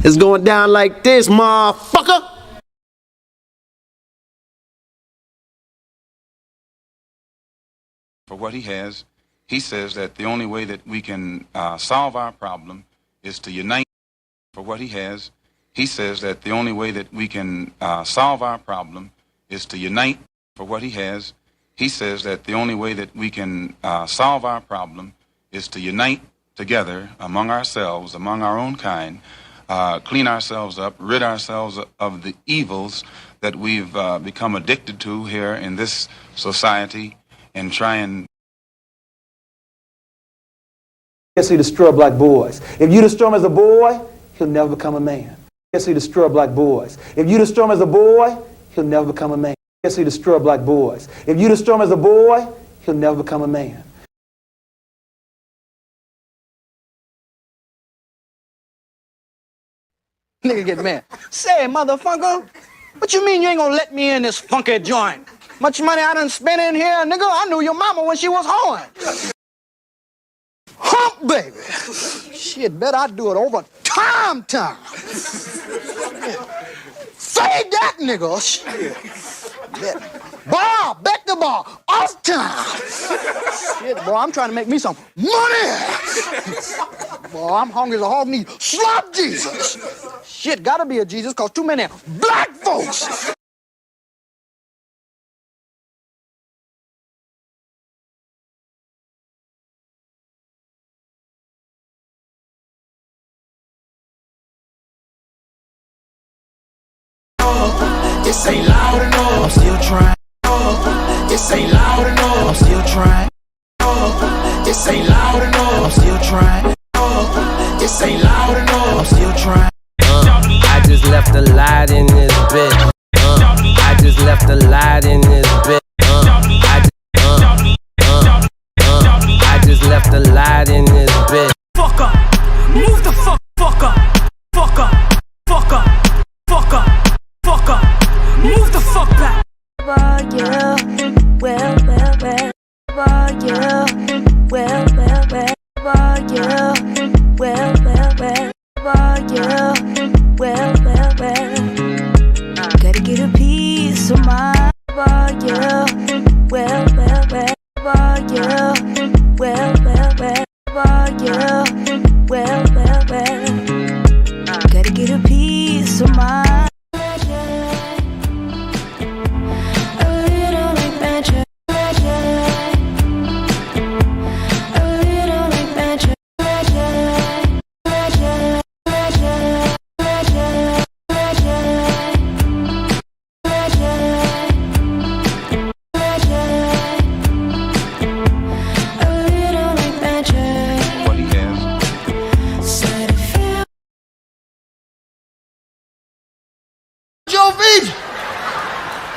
It's going down like this, motherfucker. For what he has, he says that the only way that we can solve our problem is to unite. For what he has, he says that the only way that we can solve our problem is to unite. For what he has, he says that the only way that we can solve our problem is to unite together among ourselves, among our own kind, clean ourselves up, rid ourselves of the evils that we've become addicted to here in this society, and try and... Yes, he destroy black boys. If you destroy him as a boy, he'll never become a man. Yes, he destroy black boys. If you destroy him as a boy, he'll never become a man. Yes, he destroy black boys. If you destroy him as a boy, he'll never become a man. Nigga get mad. Say, motherfucker, what you mean you ain't gonna let me in this funky joint? Much money I done spent in here, nigga. I knew your mama when she was horn. Hump, baby. Shit, bet I do it over time. Fade that, nigga. Shit. Bet the bar, off time. Shit, boy, I'm trying to make me some money. Boy, I'm hungry as a hog need. Slap Jesus. Shit, gotta be a Jesus, cause too many black folks. This ain't loud enough. I'm still trying. This ain't loud enough. I'm still trying. This ain't loud enough. I'm still trying. This ain't loud enough. I'm still trying. I just left a light in this bitch. I just left a light in this bitch. I just left a light in this bitch. Fuck up. Move the fuck up. Fuck up. Fuck up. Fuck up. Fuck up. Move the fuck back. Yeah, well, yeah, well, yeah, well, yeah, gotta get a piece of my yeah, well, yeah, gotta get a piece of my.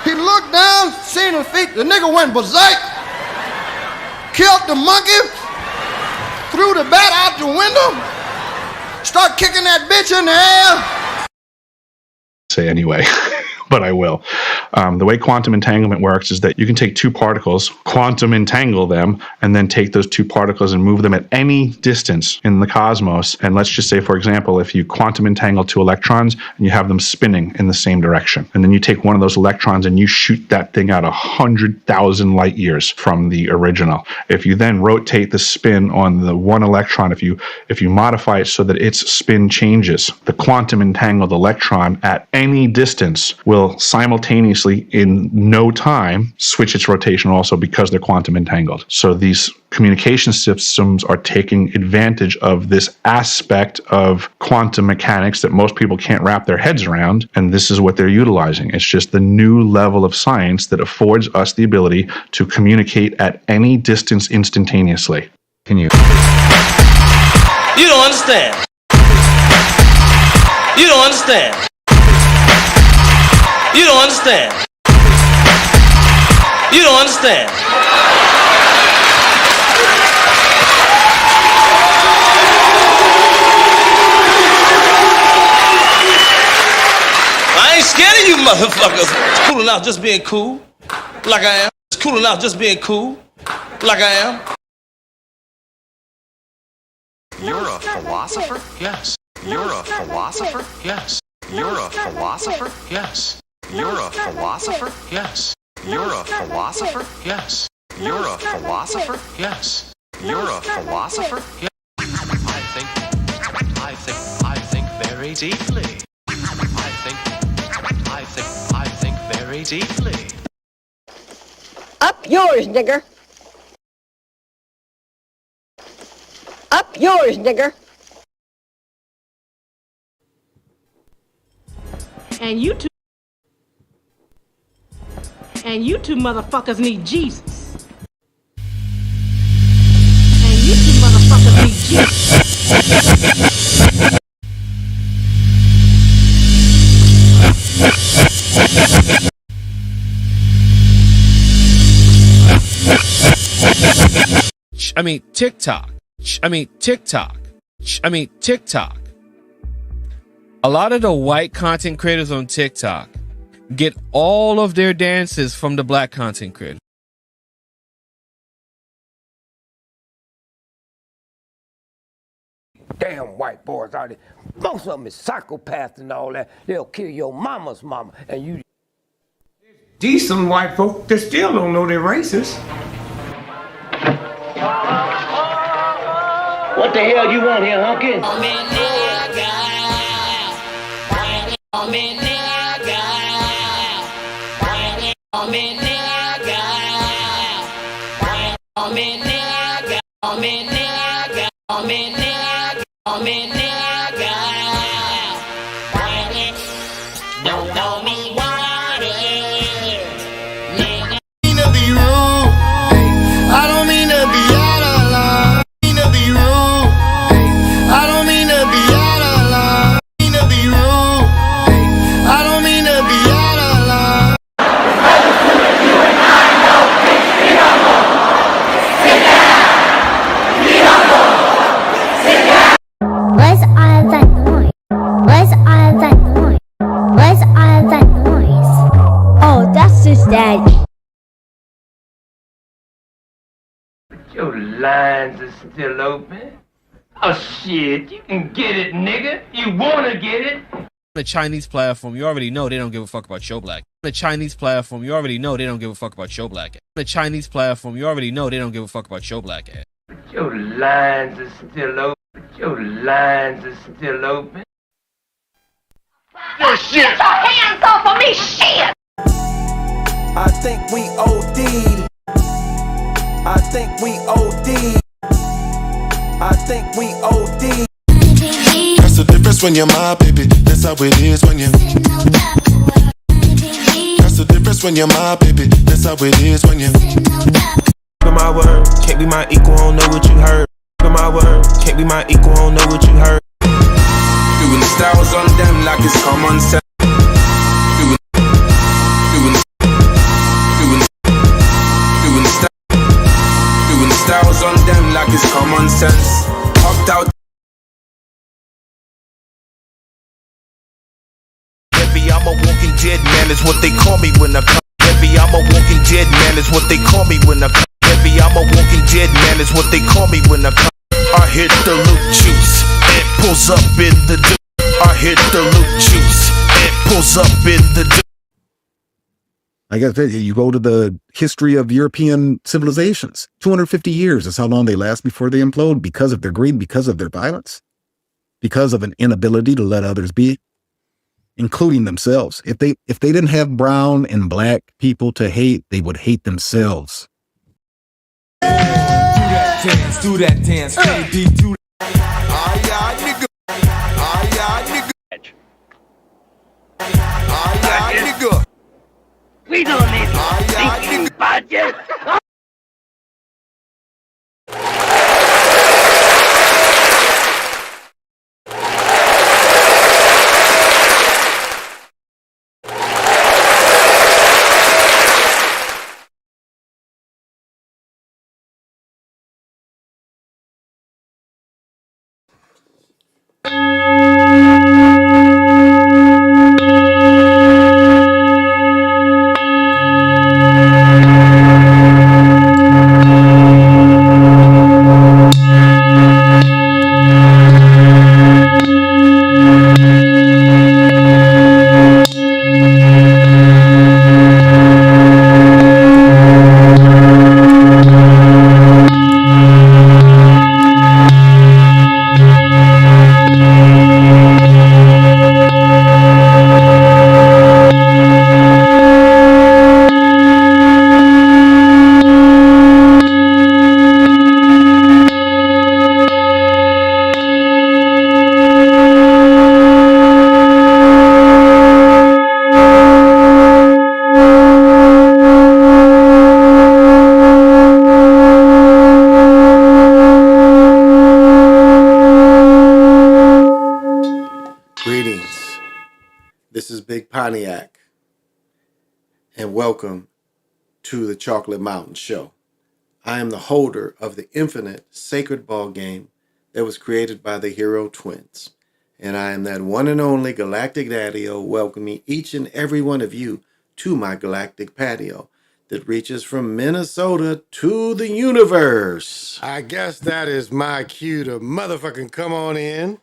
He looked down, seen his feet, the nigga went berserk, killed the monkey, threw the bat out the window, start kicking that bitch in the air. Say anyway, but I will. The way quantum entanglement works is that you can take two particles, quantum entangle them, and then take those two particles and move them at any distance in the cosmos. And let's just say, for example, if you quantum entangle two electrons and you have them spinning in the same direction, and then you take one of those electrons and you shoot that thing out 100,000 light years from the original. If you then rotate the spin on the one electron, if you modify it so that its spin changes, the quantum entangled electron at any distance will simultaneously in no time switch its rotation also because they're quantum entangled. So these communication systems are taking advantage of this aspect of quantum mechanics that most people can't wrap their heads around, and this is what they're utilizing. It's just the new level of science that affords us the ability to communicate at any distance instantaneously. Can you? You don't understand. You don't understand. You don't understand. You don't understand. I ain't scared of you motherfuckers. It's cool enough just being cool, like I am. It's cool enough just being cool, like I am. You're a philosopher? Yes. You're a philosopher? Yes. You're a philosopher? Yes. You're a philosopher? Yes. You're a philosopher? Yes. You're a philosopher? Yes. You're a philosopher? Yes. I think very deeply. I think very deeply. Up yours, nigger. Up yours, nigger. And you two motherfuckers need Jesus. And you two motherfuckers need Jesus. TikTok. TikTok. A lot of the white content creators on TikTok get all of their dances from the black content creators. Damn white boys out there. Most of them is psychopaths and all that. They'll kill your mama's mama. And you decent white folk that still don't know they're racist. What the hell you want here, hunky? Don't know me water. I don't mean to be out of line. I mean to be rude. I don't mean to be out of line. I mean to be rude. I don't mean to be out of line. Where's all that noise? Where's all that noise? Where's all that noise? Oh, that's his daddy. Your lines are still open. Oh shit, you can get it, nigga. You wanna get it? The Chinese platform, you already know they don't give a fuck about your black. The Chinese platform, you already know they don't give a fuck about your black. The Chinese platform, you already know they don't give a fuck about your black ass. Your lines are still open. Your lines are still open. Your shit! Get your hands off of me, shit! I think we OD'd. I think we OD'd. I think we OD'd. That's the difference when you're my baby. That's how it is when you. That's the difference when you're my baby. That's how it is when you. Look at my word, can't be my equal, don't know what you heard. Look at my word, can't be my equal, don't know what you heard. Doing the styles on them like it's common sense. Doing the styles on them like it's common sense. Hopped out. Baby, I'm a walking dead man, is what they call me when I come. Baby, I'm a walking dead man, is what they call me when I come. Baby, I'm a walking dead man, is what they call me when I come. I hit the loot juice, it pulls up in the I hit the loot juice, it pulls up in the Like I said, you go to the history of European civilizations. 250 years is how long they last before they implode because of their greed, because of their violence, because of an inability to let others be, including themselves. If they didn't have brown and black people to hate, they would hate themselves. do that dance, baby, do that. Aye, nigga. Aye, nigga. Aye, nigga. We don't need to think about you. This is Big Pontiac, and welcome to the Chocolate Mountain Show. I am the holder of the infinite sacred ball game that was created by the Hero Twins, and I am that one and only galactic daddy-o welcoming each and every one of you to my galactic patio that reaches from Minnesota to the universe. I guess that is my cue to motherfucking come on in.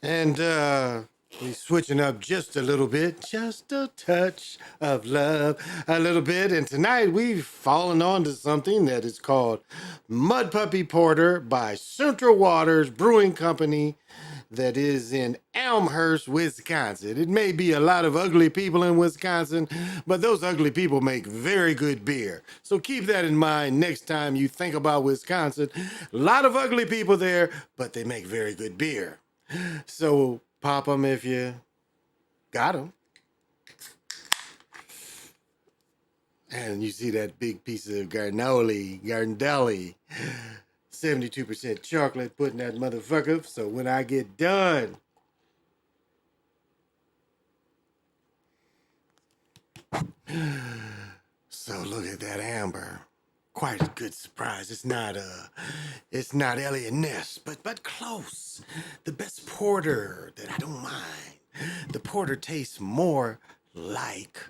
And we switching up just a little bit, just a touch of love, a little bit. And tonight we've fallen onto something that is called Mud Puppy Porter by Central Waters Brewing Company that is in Elmhurst, Wisconsin. It may be a lot of ugly people in Wisconsin, but those ugly people make very good beer. So keep that in mind next time you think about Wisconsin. A lot of ugly people there, but they make very good beer. So pop them if you got them. And you see that big piece of Gardelli, 72% chocolate, putting that motherfucker up. So when I get done, so look at that amber. Quite a good surprise. It's not Elliot Ness, but close. The best porter that I don't mind. The porter tastes more like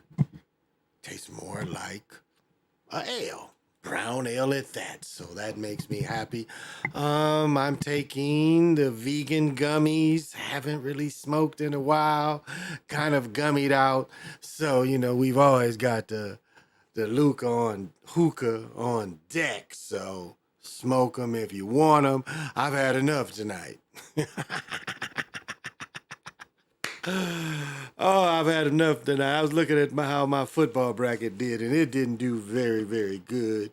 a ale. Brown ale at that, so that makes me happy. I'm taking the vegan gummies. Haven't really smoked in a while. Kind of gummied out. So, we've always got the hookah on deck. So smoke them if you want them. I've had enough tonight. Oh, I've had enough tonight. I was looking at how my football bracket did, and it didn't do very, very good.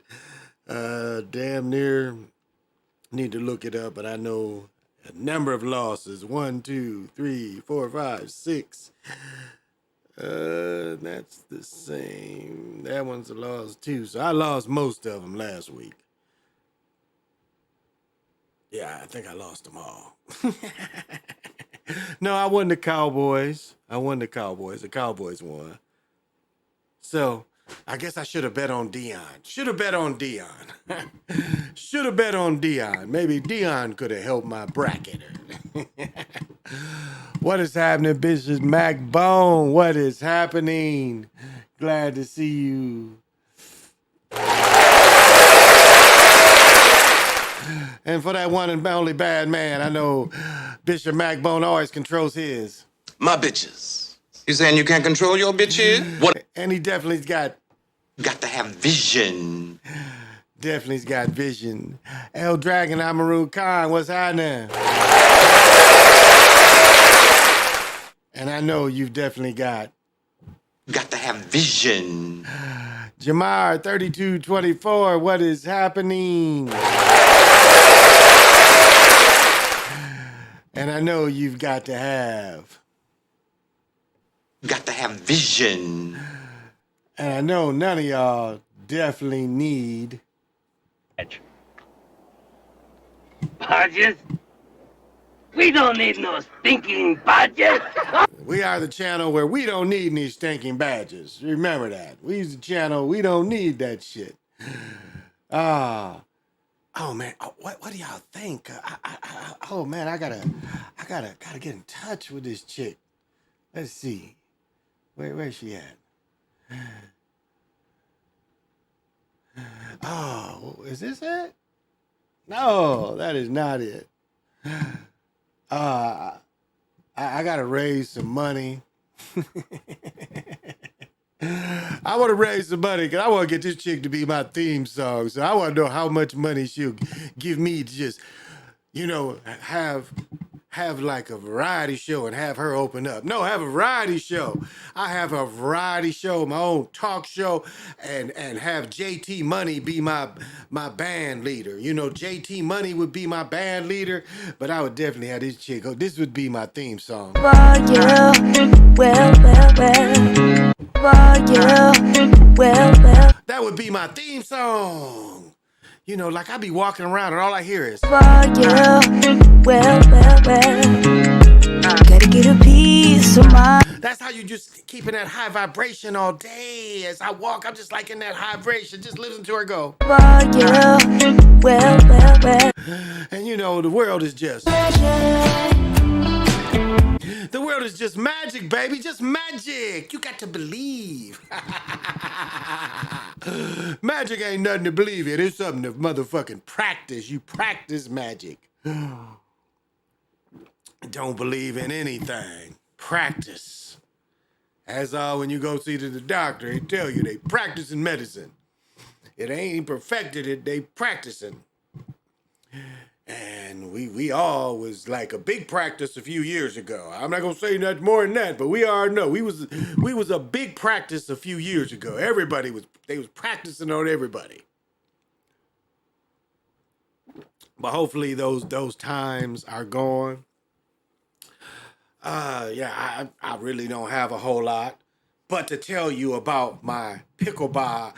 Damn near need to look it up, but I know a number of losses. 1, 2, 3, 4, 5, 6. That's the same. That one's a loss too. So I lost most of them last week. Yeah, I think I lost them all. No, I won the Cowboys. The Cowboys won. So I guess I should have bet on Dion. Maybe Dion could have helped my bracket. What is happening, bitches? Mac Bone, what is happening? Glad to see you. And for that one and only bad man, I know Bishop Mac Bone always controls his. My bitches. You saying you can't control your bitches? What? And he definitely's got to have vision. Definitely's got vision. El Dragon, Amaru Khan, what's happening? And I know you've definitely got to have vision. Jamar 3224, what is happening? And I know you've got to have vision. And I know none of y'all definitely need badges. We don't need no stinking badges. We are the channel where we don't need any stinking badges. Remember that. We's the channel, we don't need that shit. Oh man, what do y'all think? Oh man, I gotta get in touch with this chick. Let's see, where's she at? Oh, is this it? No, that is not it. I gotta raise some money. I want to raise some money because I want to get this chick to be my theme song. So I want to know how much money she'll give me to just, have like a variety show and have her open up. No, have a variety show. I have a variety show, my own talk show, and have JT Money be my band leader. JT Money would be my band leader, but I would definitely have this chick. This would be my theme song. That would be my theme song. Like I be walking around and all I hear is Gotta get a piece of mind. That's how you just keeping that high vibration all day. As I walk, I'm just like in that high vibration. Just listen to her go. Yeah. Well. And you know, the world is just magic, baby. Just magic. You got to believe. Magic ain't nothing to believe in. It's something to motherfucking practice. You practice magic. Don't believe in anything. Practice. That's all when you go see to the doctor, they tell you they practicing medicine. It ain't perfected it, they practicing. And we all was like a big practice a few years ago. I'm not gonna say nothing more than that, but we all know we was a big practice a few years ago. They was practicing on everybody. But hopefully those times are gone. I really don't have a whole lot, but to tell you about my pickleball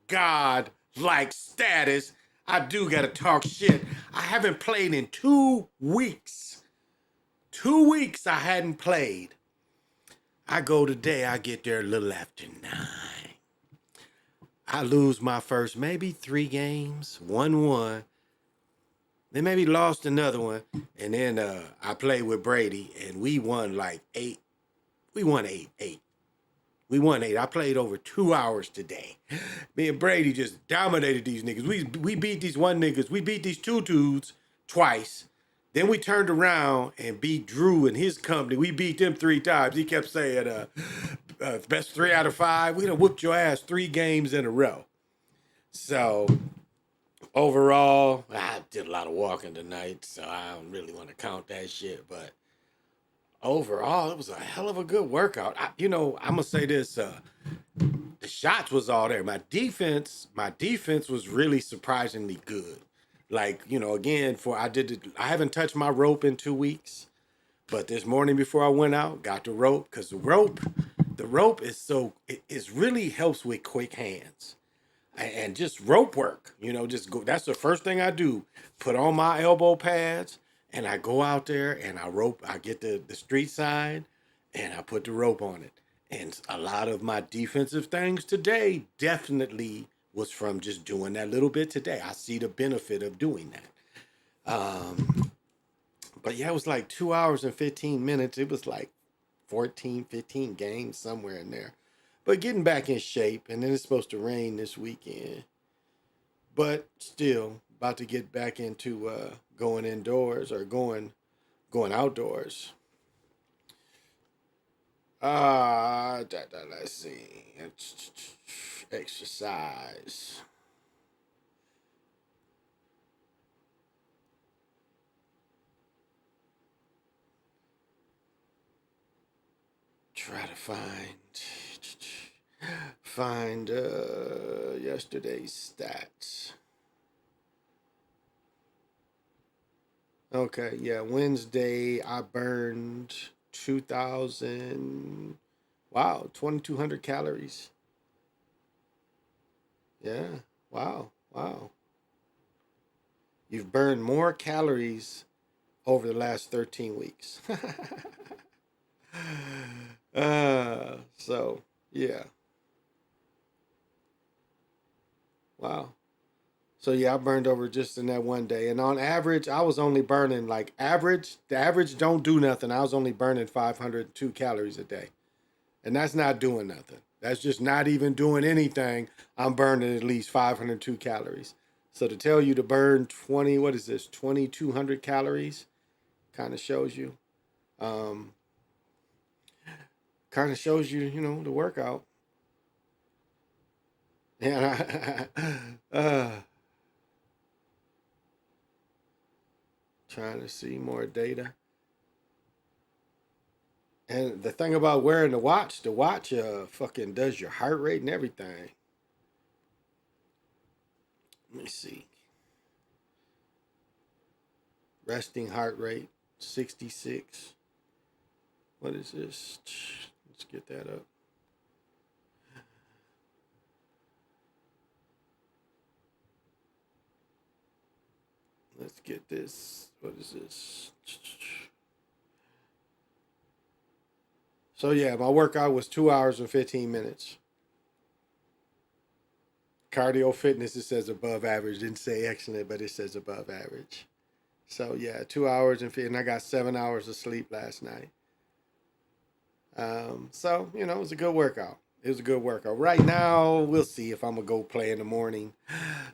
god like status. I do gotta talk shit. I haven't played in 2 weeks. 2 weeks I hadn't played. I go today, I get there a little after 9. I lose my first maybe 3 games, 1-1. Then maybe lost another one. And then I played with Brady and we won like 8. We won 8. We won 8. I played over 2 hours today. Me and Brady just dominated these niggas. We beat these one niggas. We beat these 2 dudes twice. Then we turned around and beat Drew and his company. We beat them 3 times. He kept saying, best 3 out of 5. We done whooped your ass 3 games in a row. So overall, I did a lot of walking tonight, so I don't really want to count that shit. But overall, it was a hell of a good workout. I'm gonna say this: the shots was all there. My defense was really surprisingly good. Like, again, I haven't touched my rope in 2 weeks, but this morning before I went out, got the rope because the rope is really helps with quick hands and just rope work. Just go. That's the first thing I do. Put on my elbow pads and I go out there and I rope. I get the street sign and I put the rope on it. And a lot of my defensive things today definitely was from just doing that little bit today. I see the benefit of doing that. But yeah, it was like 2 hours and 15 minutes. It was like 14, 15 games somewhere in there. But getting back in shape, and then it's supposed to rain this weekend. But still, about to get back into going indoors or going outdoors. Let's see. Exercise. Try to find yesterday's stats. Okay, yeah, Wednesday I burned 2,200 calories. Yeah, wow. You've burned more calories over the last 13 weeks. So, yeah. Wow. So yeah, I burned over just in that one day. And on average, I was only burning the average don't do nothing. I was only burning 502 calories a day. And that's not doing nothing. That's just not even doing anything. I'm burning at least 502 calories. So to tell you to burn 2,200 calories kind of shows you. The workout. Yeah. Trying to see more data. And the thing about wearing the watch fucking does your heart rate and everything. Let me see. Resting heart rate, 66. What is this? Let's get that up. Let's get this. What is this? So yeah, my workout was 2 hours and 15 minutes. Cardio fitness, it says above average. Didn't say excellent, but it says above average. So yeah, 2 hours and I got 7 hours of sleep last night. So it was a good workout. It was a good workout. Right now, we'll see if I'm gonna go play in the morning,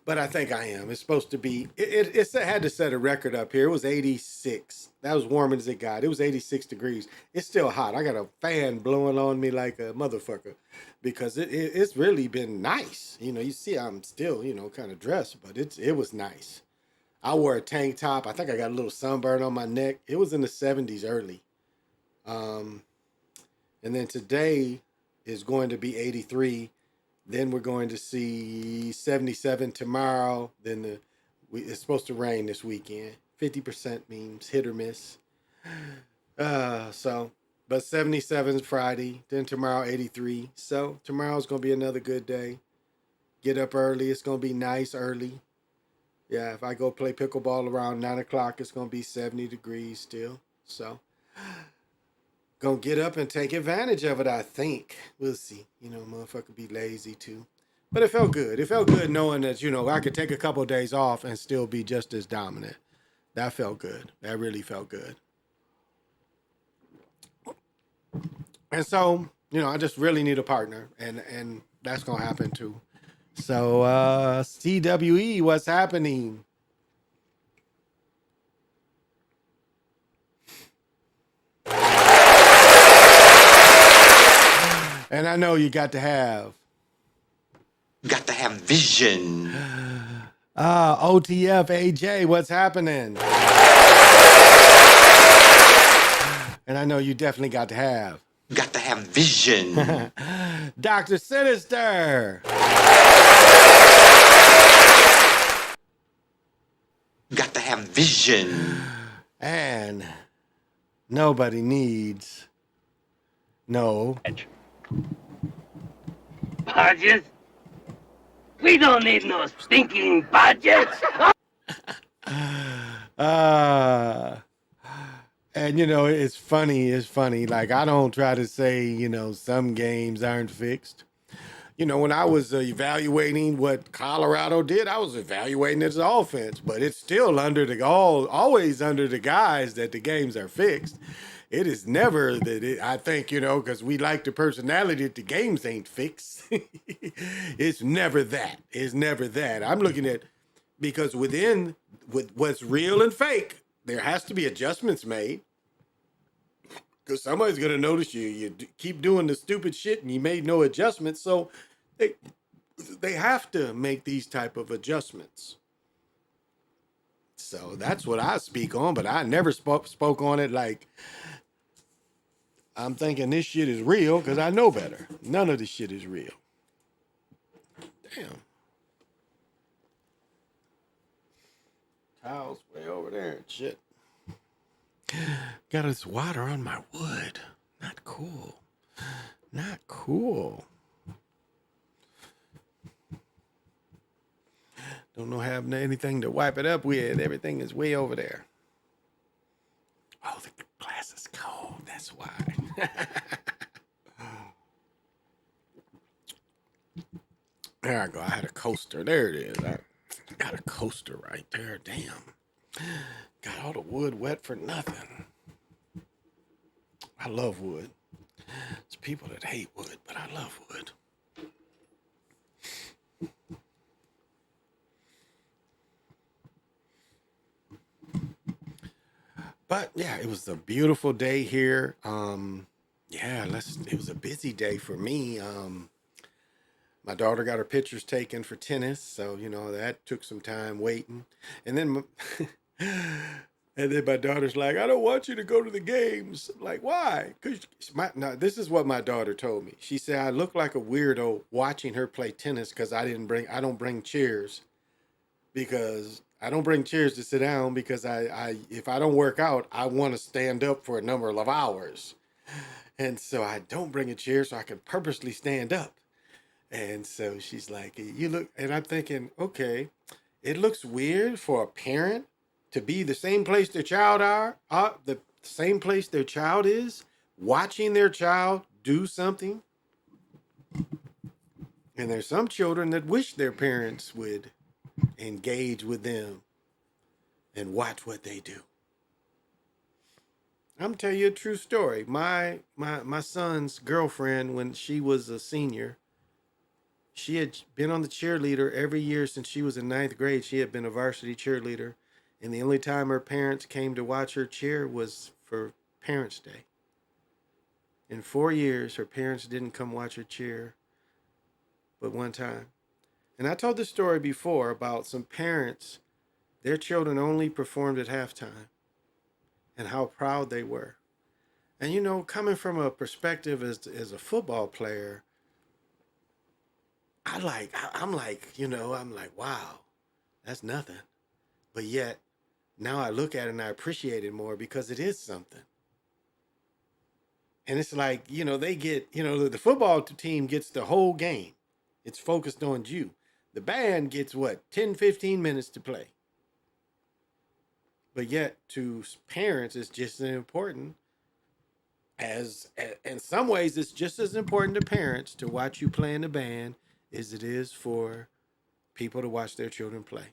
but I think I am. It's supposed to be. It had to set a record up here. It was 86. That was warm as it got. It was 86 degrees. It's still hot. I got a fan blowing on me like a motherfucker, because it's really been nice. You see, I'm still kind of dressed, but it was nice. I wore a tank top. I think I got a little sunburn on my neck. It was in the 70s early. And then today is going to be 83. Then we're going to see 77 tomorrow. Then it's supposed to rain this weekend. 50% means hit or miss. But 77 is Friday. Then tomorrow 83. So tomorrow's going to be another good day. Get up early. It's going to be nice early. Yeah, if I go play pickleball around 9 o'clock, it's going to be 70 degrees still. So gonna get up and take advantage of it, I think. We'll see. Motherfucker be lazy too. But it felt good. It felt good knowing that, I could take a couple of days off and still be just as dominant. That felt good. That really felt good. And so, I just really need a partner. And that's gonna happen too. So CWE, what's happening? And I know you got to have vision. OTF AJ, what's happening? And I know you definitely got to have vision. Dr. Sinister. Got to have vision. And nobody needs no Badges? We don't need no stinking badges. And it's funny. Like, I don't try to say, some games aren't fixed. When I was evaluating what Colorado did, I was evaluating its offense, but it's still always under the guise that the games are fixed. It is never that I think, because we like the personality that the games ain't fixed. It's never that. It's never that. I'm looking at, because with what's real and fake, there has to be adjustments made. Because somebody's going to notice you keep doing the stupid shit and you made no adjustments. So they have to make these type of adjustments. So that's what I speak on, but I never spoke on it like I'm thinking this shit is real, because I know better. None of this shit is real. Damn. Towels way over there and shit. Got this water on my wood. Not cool. Not cool. Don't know have anything to wipe it up with. Everything is way over there. Oh, the glass is cold. That's why. There I go. I had a coaster. There it is. I got a coaster right there. Damn. Got all the wood wet for nothing. I love wood. There's people that hate wood, but I love wood. But yeah, it was a beautiful day here. It was a busy day for me. My daughter got her pictures taken for tennis, so that took some time waiting. And then my daughter's like, "I don't want you to go to the games." I'm like, why? Because this is what my daughter told me. She said I look like a weirdo watching her play tennis because I don't bring chairs, because I don't bring chairs to sit down, because if I don't work out, I want to stand up for a number of hours. And so I don't bring a chair so I can purposely stand up. And so she's like, "You look," and I'm thinking, okay, it looks weird for a parent to be the same place their child the same place their child is, watching their child do something. And there's some children that wish their parents would engage with them and watch what they do. I'm gonna tell you a true story. My son's girlfriend, when she was a senior, she had been on the cheerleader every year since she was in ninth grade. She had been a varsity cheerleader, and the only time her parents came to watch her cheer was for Parents' Day. In 4 years, her parents didn't come watch her cheer, but one time. And I told this story before about some parents, their children only performed at halftime, and how proud they were. And you know, coming from a perspective as a football player, I'm like, wow, that's nothing. But yet, now I look at it and I appreciate it more because it is something. And it's like, they get, the football team gets the whole game. It's focused on you. The band gets what, 10, 15 minutes to play. But yet, to parents, it's just as important as, in some ways, it's just as important to parents to watch you play in the band as it is for people to watch their children play.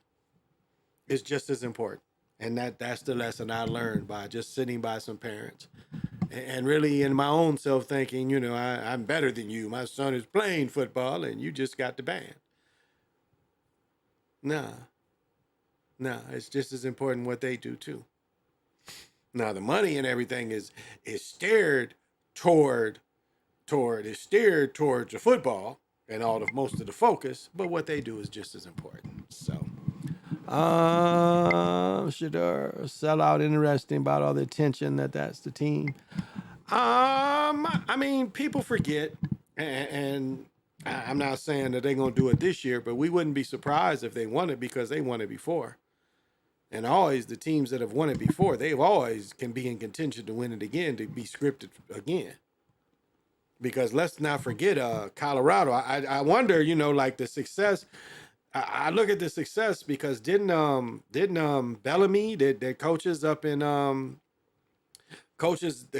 It's just as important. And that's the lesson I learned by just sitting by some parents. And really in my own self thinking, I'm better than you. My son is playing football and you just got the band. Nah, it's just as important what they do too. Now the money and everything is steered towards the football and most of the focus, but what they do is just as important. So should sell out interesting about all the attention that's the team. I mean, people forget, and I'm not saying that they're gonna do it this year, but we wouldn't be surprised if they won it because they won it before. And always the teams that have won it before, they've always can be in contention to win it again, to be scripted again. Because let's not forget, Colorado. I wonder, like the success. I look at the success because didn't Bellamy, their coaches up in the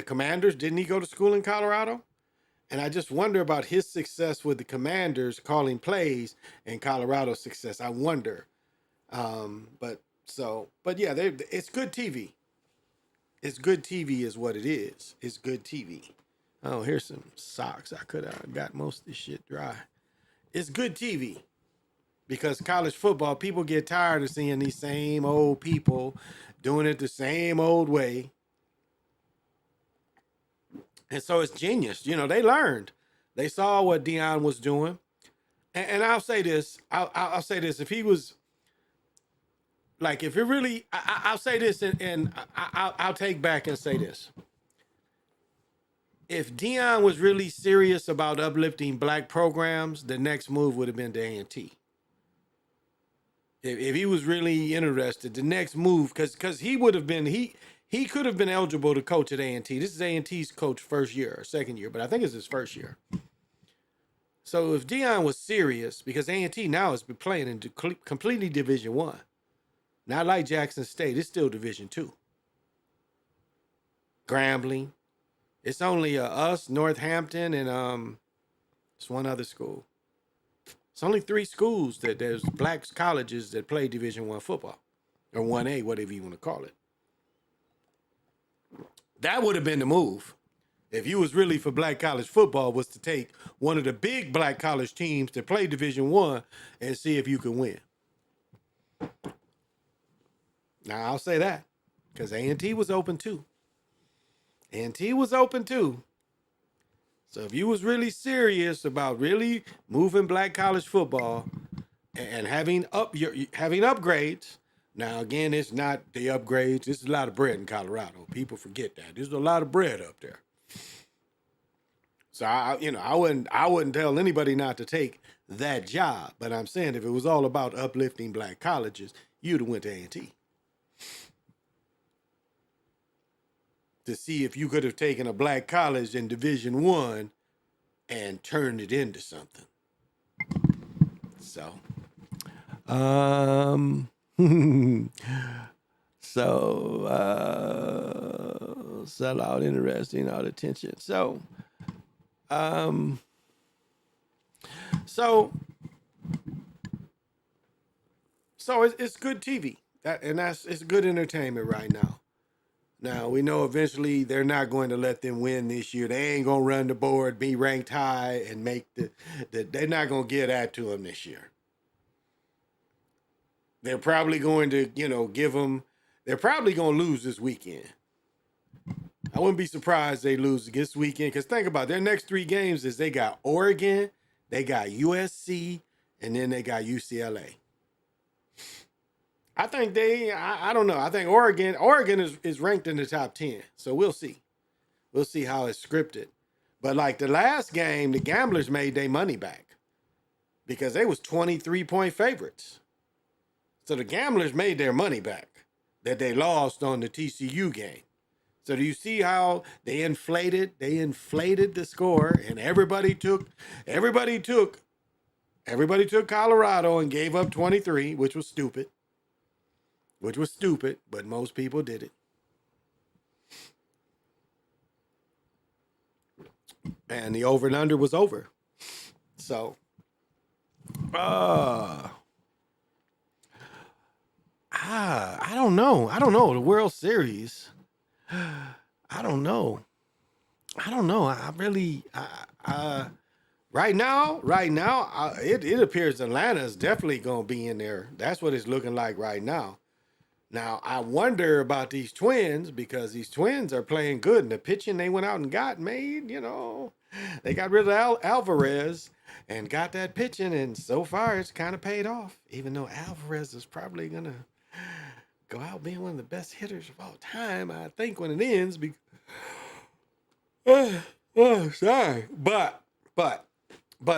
Commanders, didn't he go to school in Colorado? And I just wonder about his success with the Commanders calling plays and Colorado's success. I wonder. But yeah, it's good TV. It's good TV is what it is. It's good TV. Oh, here's some socks. I could have got most of this shit dry. It's good TV because college football, people get tired of seeing these same old people doing it the same old way. And so it's genius. They learned. They saw what Deion was doing. And I'll say this. I'll say this. If he was like, if it really, I'll say this, and I'll take back and say this. If Deion was really serious about uplifting black programs, the next move would have been to A&T. If he was really interested, the next move, because he would have been, he could have been eligible to coach at A&T. This is A&T's coach first year or second year, but I think it's his first year. So if Deion was serious, because A&T now has been playing in completely Division I, not like Jackson State, it's still Division II. Grambling. It's only us, Northampton, and it's one other school. It's only 3 schools that there's black colleges that play Division I football, or 1A, whatever you want to call it. That would have been the move. If you was really for black college football, was to take one of the big black college teams that play Division I and see if you can win. Now I'll say that because A&T was open too. A&T was open too. So if you was really serious about really moving black college football and having upgrades, now again, it's not the upgrades. There's a lot of bread in Colorado. People forget that. There's a lot of bread up there. So I wouldn't tell anybody not to take that job. But I'm saying if it was all about uplifting black colleges, you'd have went to A&T. To see if you could have taken a black college in Division I and turned it into something. So, sell out, interesting, all attention. So, so it's good TV. It's good entertainment right now. Now we know eventually they're not going to let them win this year. They ain't gonna run the board, be ranked high, and make they're not gonna get that to them this year. They're probably going to, give them. They're probably gonna lose this weekend. I wouldn't be surprised they lose this weekend, because think about it, their next 3 games is they got Oregon, they got USC, and then they got UCLA. I think I don't know. I think Oregon is ranked in the top 10. So we'll see. We'll see how it's scripted. But like the last game, the gamblers made their money back because they was 23-point favorites. So the gamblers made their money back that they lost on the TCU game. So do you see how they inflated the score, and everybody took Colorado and gave up 23, which was stupid. But most people did it. And the over and under was over. So, I don't know. The World Series. I don't know. I really, right now, it appears Atlanta is definitely going to be in there. That's what it's looking like right now. Now, I wonder about these Twins, because these Twins are playing good, and the pitching they went out and got made, they got rid of Alvarez and got that pitching, and so far it's kind of paid off, even though Alvarez is probably going to go out being one of the best hitters of all time, I think, when it ends. Sorry. But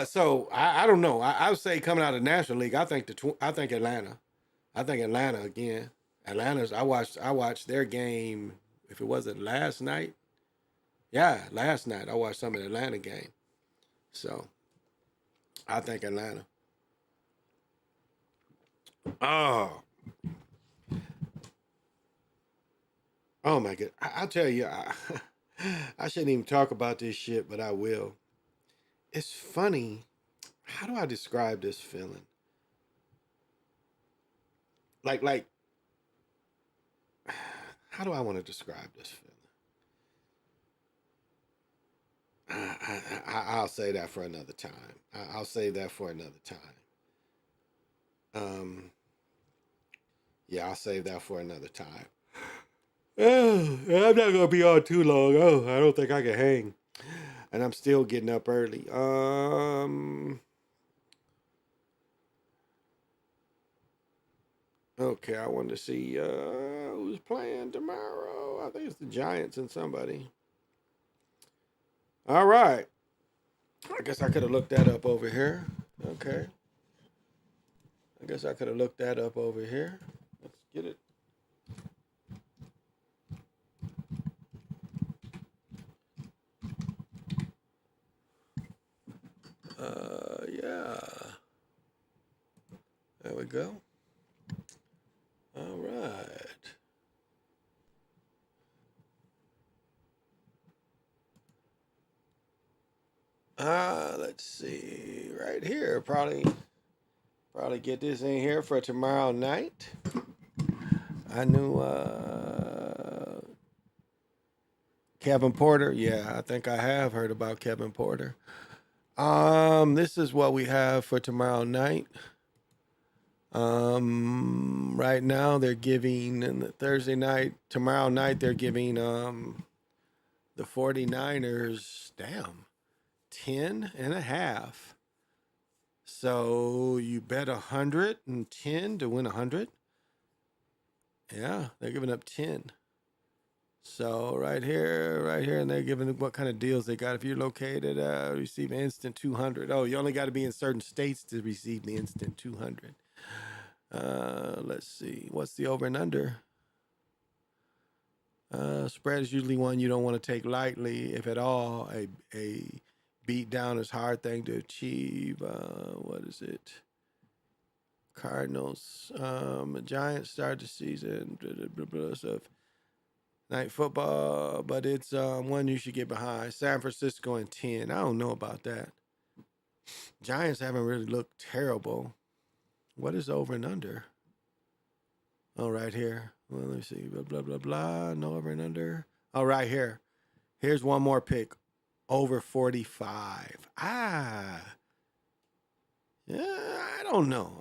so I don't know. I would say coming out of the National League, I think Atlanta. I think Atlanta again. Atlanta's. I watched their game. If it wasn't last night, last night I watched some of the Atlanta game. So I think Atlanta. Oh my God! I'll tell you. I shouldn't even talk about this shit, but I will. It's funny. How do I describe this feeling? Like. How do I want to describe this feeling? I'll say that for another time. I'll save that for another time. I'll save that for another time. I'm not gonna be on too long. I don't think I can hang, and I'm still getting up early. Okay, I wanted to see who's playing tomorrow. I think it's the Giants and somebody. All right. I guess I could have looked that up over here. Okay. I guess I could have looked that up over here. Let's get it. Yeah. There we go. All right. Let's see. Right here. Probably get this in here for tomorrow night. I knew Kevin Porter. Yeah, I think I have heard about Kevin Porter. This is what we have for tomorrow night. Right now they're giving, and the Thursday night, tomorrow night they're giving the 49ers, 10.5. So you bet 110 to win 100. Yeah, they're giving up 10. So right here, and they're giving what kind of deals they got. If you're located, receive instant 200. Oh, you only got to be in certain states to receive the instant 200. Let's see. What's the over and under? Spread is usually one you don't want to take lightly, if at all. A beat down is a hard thing to achieve. What is it? Cardinals. Giants start the season. So Night football, but it's one you should get behind. San Francisco and 10. I don't know about that. Giants haven't really looked terrible. What is over and under? Oh, right here. Well, let me see. Blah, blah, blah, blah. No over and under. Oh, right here. Here's one more pick. Over 45. Yeah, I don't know.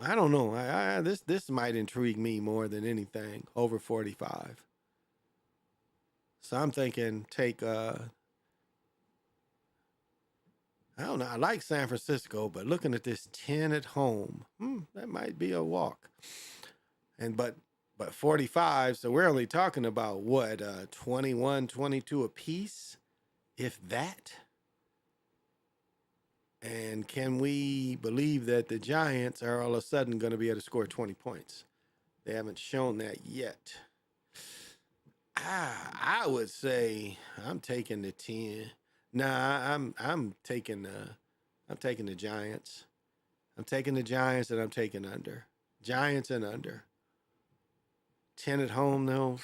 This might intrigue me more than anything. Over 45. So I'm thinking take I don't know. I like San Francisco, but looking at this 10 at home, that might be a walk. And but 45, so we're only talking about what 21, 22 a piece, if that. And can we believe that the Giants are all of a sudden going to be able to score 20 points? They haven't shown that yet. I would say I'm taking the 10. Nah, I'm taking the Giants. I'm taking the Giants and I'm taking under. Giants and under. 10 at home though,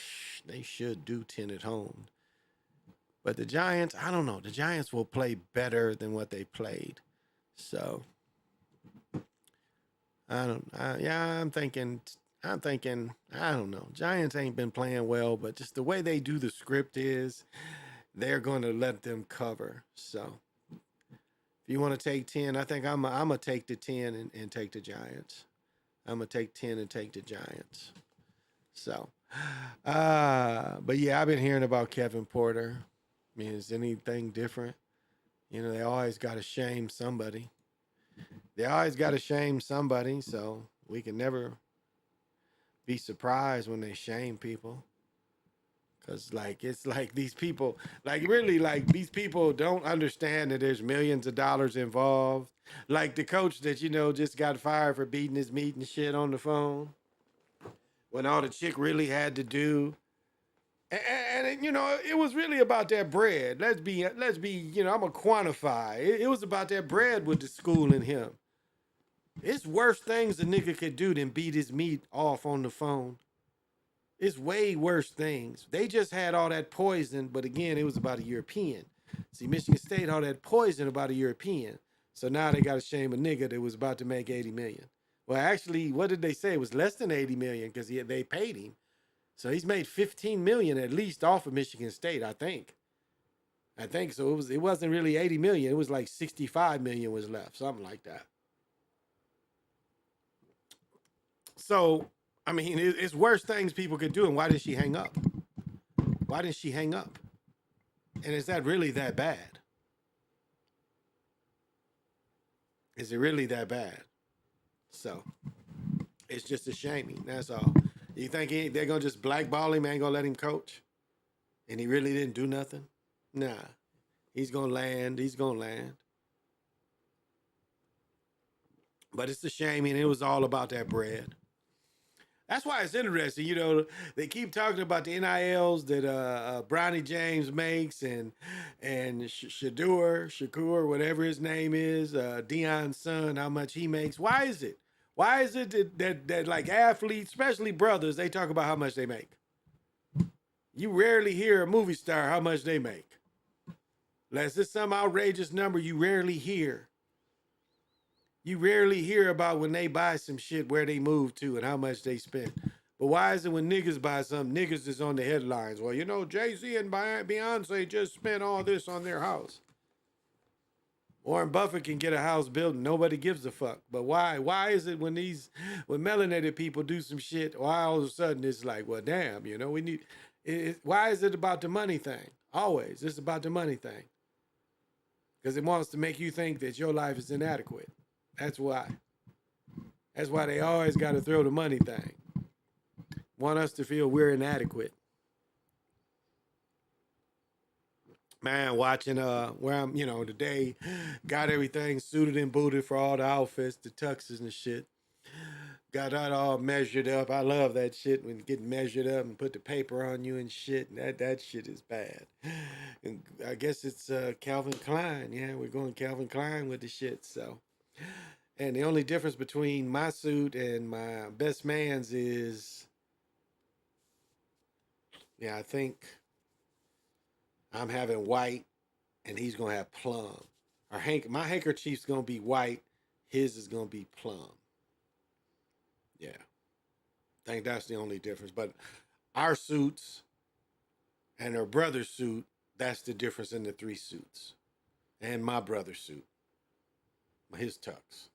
they should do 10 at home. But the Giants, I don't know. The Giants will play better than what they played. So I'm thinking, I don't know. Giants ain't been playing well, but just the way they do the script is they're going to let them cover. So if you want to take 10, I think I'm going to take the 10 and take the Giants. I'm going to take 10 and take the Giants. So, but yeah, I've been hearing about Kevin Porter. I mean, is anything different? You know, they always got to shame somebody. So we can never be surprised when they shame people. Because, it's like these people, these people don't understand that there's millions of dollars involved. Like the coach that, just got fired for beating his meat and shit on the phone. When all the chick really had to do. And it was really about that bread. Let's be, I'm going to quantify. It was about that bread with the school and him. It's worse things a nigga could do than beat his meat off on the phone. It's way worse things. They just had all that poison, but again, it was about a European. See, Michigan State all that poison about a European. So now they got to shame a nigga that was about to make 80 million. Well, actually, what did they say? It was less than 80 million because they paid him. So he's made 15 million at least off of Michigan State, I think. So. It wasn't really 80 million. It was like 65 million was left, something like that. So, I mean, it's worse things people could do. And why did she hang up? Why didn't she hang up? And is that really that bad? Is it really that bad? So, it's just a shaming. That's all. You think they're going to just blackball him, ain't going to let him coach? And he really didn't do nothing? Nah. He's going to land. But it's a shaming. It was all about that bread. That's why it's interesting. They keep talking about the NILs that Bronny James makes and Shakur, whatever his name is, Deion's son, how much he makes. Why is it? Why is it that like athletes, especially brothers, they talk about how much they make? You rarely hear a movie star how much they make. Unless it's some outrageous number you rarely hear. You rarely hear about when they buy some shit, where they move to and how much they spend. But why is it when niggas buy something, niggas is on the headlines? Well, Jay-Z and Beyonce just spent all this on their house. Warren Buffett can get a house built and nobody gives a fuck. But why? Why is it when melanated people do some shit, why all of a sudden it's like, well, damn, we need... why is it about the money thing? Always, it's about the money thing. Because it wants to make you think that your life is inadequate. That's why. That's why they always got to throw the money thing. Want us to feel we're inadequate. Man, watching where I'm, today, got everything suited and booted for all the outfits, the tuxes and shit. Got that all measured up. I love that shit when you get measured up and put the paper on you and shit. And that shit is bad. And I guess it's Calvin Klein. Yeah, we're going Calvin Klein with the shit, so. And the only difference between my suit and my best man's is, I think I'm having white, and he's gonna have plum. My handkerchief's gonna be white, his is gonna be plum. Yeah, I think that's the only difference. But our suits and her brother's suit, that's the difference in the 3 suits. And my brother's suit, his tux.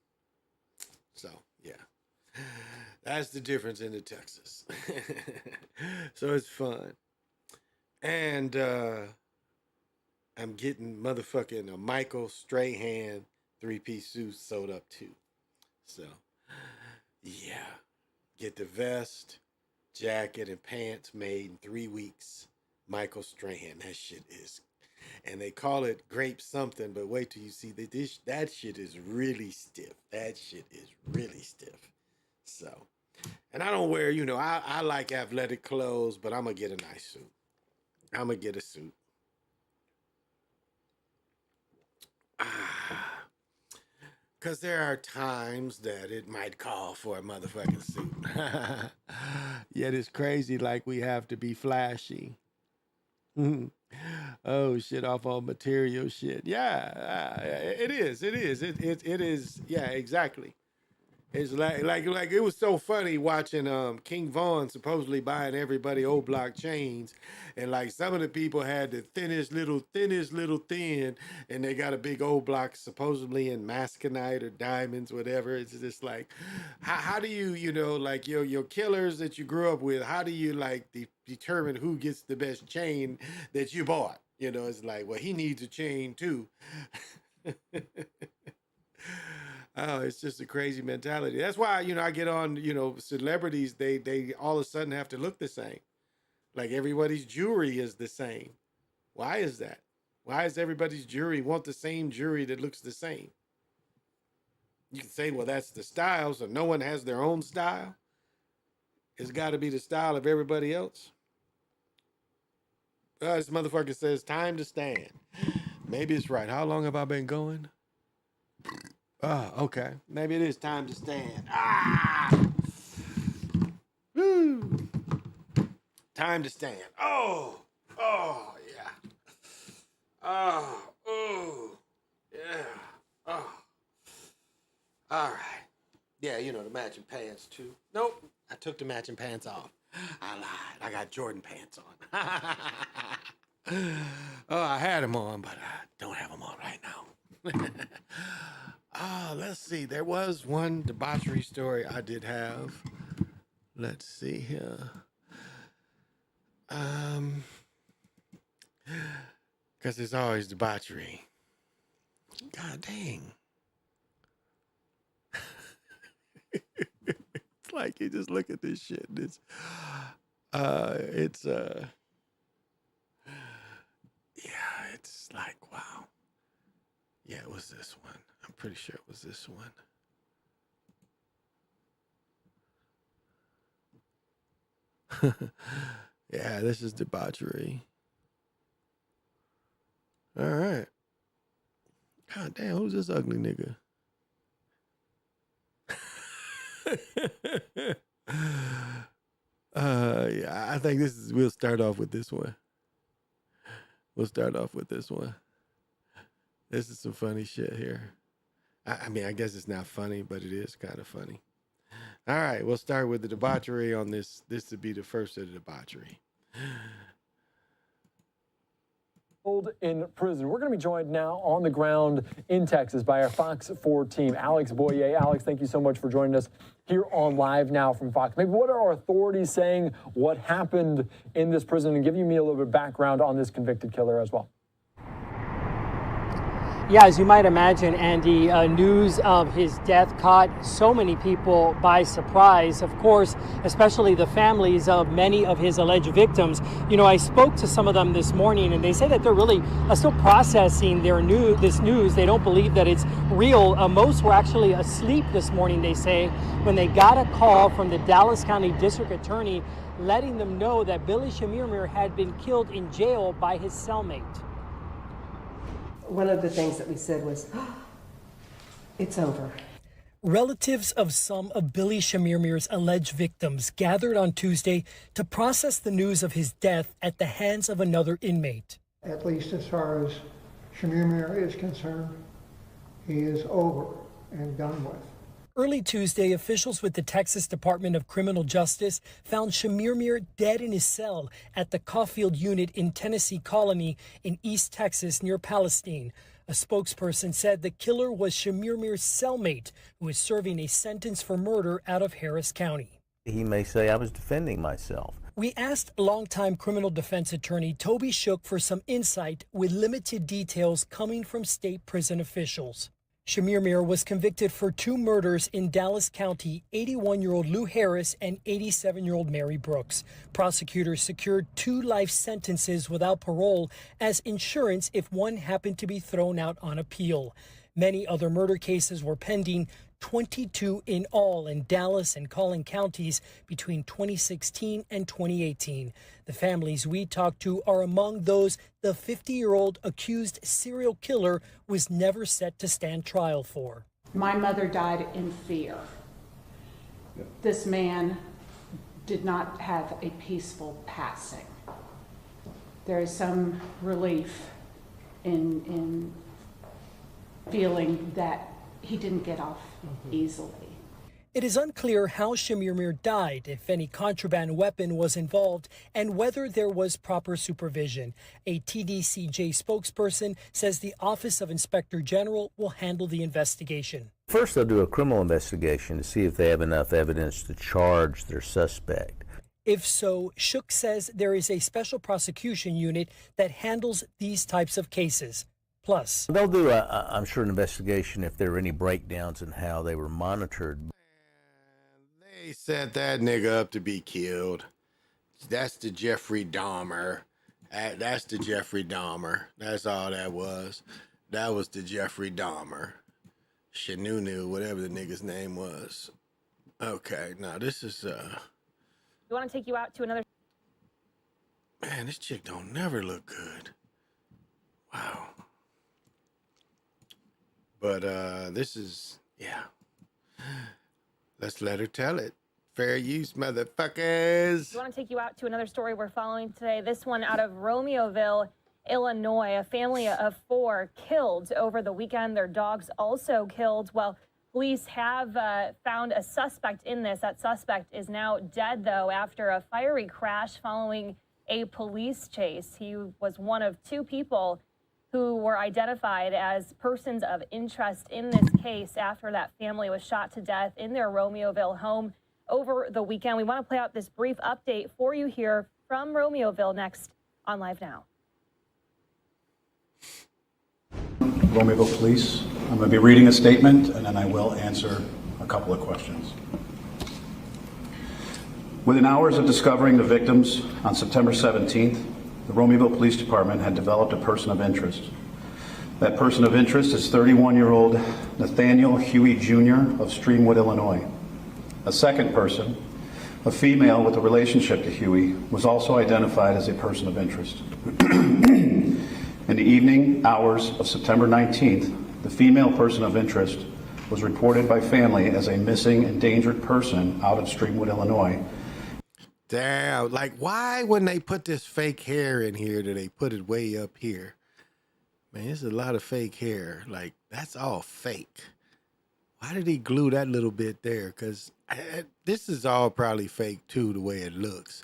So yeah, that's the difference in the tuxes. So it's fun. And I'm getting motherfucking a Michael Strahan 3-piece suit sewed up too. So yeah, get the vest, jacket, and pants made in 3 weeks. Michael Strahan, that shit is, and they call it grape something, but wait till you see that shit is really stiff. That shit is really stiff. So, and I don't wear, I like athletic clothes, but I'm gonna get a nice suit. I'm gonna get a suit. Because there are times that it might call for a motherfucking suit. Yet it's crazy like we have to be flashy. Oh, shit, off all material shit. Yeah, it is. It is. It is. Yeah, exactly. It's like it was so funny watching King Von supposedly buying everybody old block chains, and like some of the people had the thinnest little thin, and they got a big old block supposedly in masconite or diamonds, whatever. It's just like, how do you like your killers that you grew up with? How do you like determine who gets the best chain that you bought? It's like, well, he needs a chain too. Oh, it's just a crazy mentality. That's why, I get on, celebrities, they all of a sudden have to look the same. Like everybody's jewelry is the same. Why is that? Why does everybody's jewelry want the same jewelry that looks the same? You can say, well, that's the style, so no one has their own style. It's got to be the style of everybody else. This motherfucker says, time to stand. Maybe it's right. How long have I been going? Oh, okay. Maybe it is time to stand. Woo. Time to stand. Oh, yeah. Oh, yeah. Oh. All right. Yeah, the matching pants too. Nope. I took the matching pants off. I lied. I got Jordan pants on. Oh, I had them on, but I don't have them on right now. Let's see. There was one debauchery story I did have. Let's see here. Because there's always debauchery. God dang. It's like you just look at this shit. It's like, wow. Yeah, it was this one. I'm pretty sure it was this one. Yeah, this is debauchery. All right. God damn, who's this ugly nigga? Yeah, I think we'll start off with this one. This is some funny shit here. I mean, I guess it's not funny, but it is kind of funny. All right, we'll start with the debauchery on this. This would be the first of the debauchery. In prison. We're going to be joined now on the ground in Texas by our Fox 4 team, Alex Boyer. Alex, thank you so much for joining us here on Live Now from Fox. Maybe what are our authorities saying? What happened in this prison? And giving me a little bit of background on this convicted killer as well. Yeah, as you might imagine, Andy, news of his death caught so many people by surprise. Of course, especially the families of many of his alleged victims. I spoke to some of them this morning, and they say that they're really still processing this news. They don't believe that it's real. Most were actually asleep this morning, they say, when they got a call from the Dallas County District Attorney letting them know that Billy Shamirmir had been killed in jail by his cellmate. One of the things that we said was, it's over. Relatives of some of Billy Shamirmir's alleged victims gathered on Tuesday to process the news of his death at the hands of another inmate. At least as far as Shamir is concerned, he is over and done with. Early Tuesday, officials with the Texas Department of Criminal Justice found Shamir dead in his cell at the Caulfield unit in Tennessee Colony in East Texas near Palestine. A spokesperson said the killer was Shamir's cellmate, who is serving a sentence for murder out of Harris County. He may say I was defending myself. We asked longtime criminal defense attorney Toby Shook for some insight with limited details coming from state prison officials. Shamir was convicted for 2 murders in Dallas County, 81-year-old Lou Harris and 87-year-old Mary Brooks. Prosecutors secured 2 life sentences without parole as insurance if one happened to be thrown out on appeal. Many other murder cases were pending, 22 in all in Dallas and Collin counties between 2016 and 2018. The families we talked to are among those the 50-year-old accused serial killer was never set to stand trial for. My mother died in fear. This man did not have a peaceful passing. There is some relief in feeling that he didn't get off easily. It is unclear how Shamir died, if any contraband weapon was involved, and whether there was proper supervision. A TDCJ spokesperson says the Office of Inspector General will handle the investigation. First, they'll do a criminal investigation to see if they have enough evidence to charge their suspect. If so, Shook says there is a special prosecution unit that handles these types of cases. Plus, they'll do, I'm sure, an investigation if there are any breakdowns in how they were monitored. They set that nigga up to be killed. That's the Jeffrey Dahmer. That's the Jeffrey Dahmer. That's all that was. That was the Jeffrey Dahmer. Shanunu, whatever the nigga's name was. Okay, now this is, We want to take you out to another... Man, this chick don't never look good. Wow. But this is, yeah. Let's let her tell it. Fair use, motherfuckers. We want to take you out to another story we're following today. This one out of Romeoville, Illinois. A family of 4 killed over the weekend. Their dogs also killed. Well, police have found a suspect in this. That suspect is now dead, though, after a fiery crash following a police chase. He was one of 2 people who were identified as persons of interest in this case after that family was shot to death in their Romeoville home over the weekend. We want to play out this brief update for you here from Romeoville next on Live Now. Romeoville Police. I'm going to be reading a statement and then I will answer a couple of questions. Within hours of discovering the victims on September 17th, the Romeoville Police Department had developed a person of interest. That person of interest is 31-year-old Nathaniel Huey Jr. of Streamwood, Illinois. A second person, a female with a relationship to Huey, was also identified as a person of interest. In the evening hours of September 19th, the female person of interest was reported by family as a missing endangered person out of Streamwood, Illinois. Damn, like why when they put this fake hair in here do they put it way up here? Man, there's a lot of fake hair. Like that's all fake. Why did he glue that little bit there? Because this is all probably fake too, the way it looks.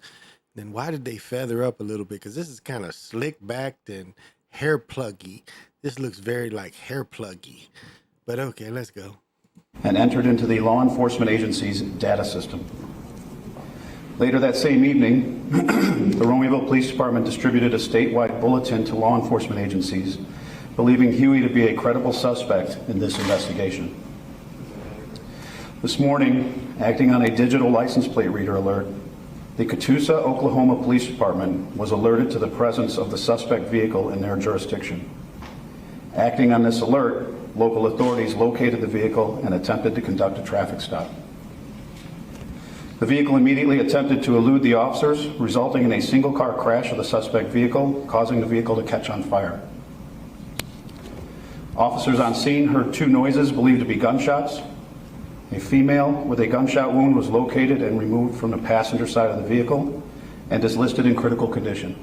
Then why did they feather up a little bit? Because this is kind of slick backed and hair pluggy. This looks very like hair pluggy. But okay, let's go. And entered into the law enforcement agency's data system. Later that same evening, the Romeoville Police Department distributed a statewide bulletin to law enforcement agencies, believing Huey to be a credible suspect in this investigation. This morning, acting on a digital license plate reader alert, the Catoosa, Oklahoma Police Department was alerted to the presence of the suspect vehicle in their jurisdiction. Acting on this alert, local authorities located the vehicle and attempted to conduct a traffic stop. The vehicle immediately attempted to elude the officers, resulting in a single-car crash of the suspect vehicle, causing the vehicle to catch on fire. Officers on scene heard 2 noises believed to be gunshots. A female with a gunshot wound was located and removed from the passenger side of the vehicle and is listed in critical condition.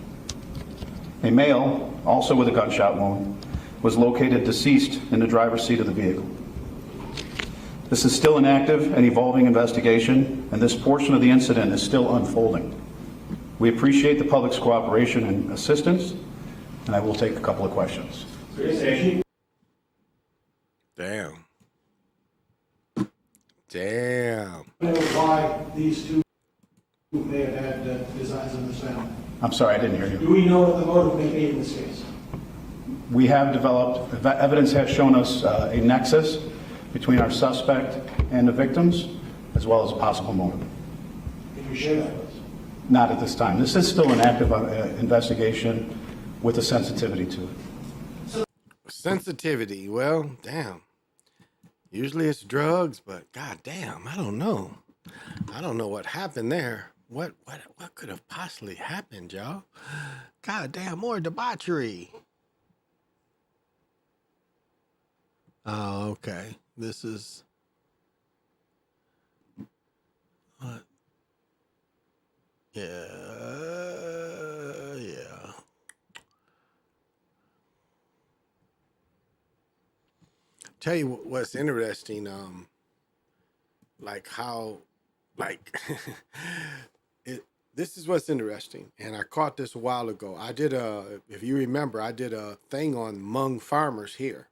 A male, also with a gunshot wound, was located deceased in the driver's seat of the vehicle. This is still an active and evolving investigation, and this portion of the incident is still unfolding. We appreciate the public's cooperation and assistance, and I will take a couple of questions. Damn. Damn. Why these two may have had designs on this family? I'm sorry, I didn't hear you. Do we know what the motive may be in this case? We have developed, evidence has shown us a nexus between our suspect and the victims, as well as a possible motive. Can you share that with us? Not at this time. This is still an active investigation with a sensitivity to it. Sensitivity. Well, damn. Usually it's drugs, but god damn, I don't know. I don't know what happened there. What could have possibly happened, y'all? God damn, more debauchery. Oh, okay. This is what? Yeah. Tell you what's interesting, like how, like, this is what's interesting, and I caught this a while ago. I did if you remember, I did a thing on Hmong farmers here.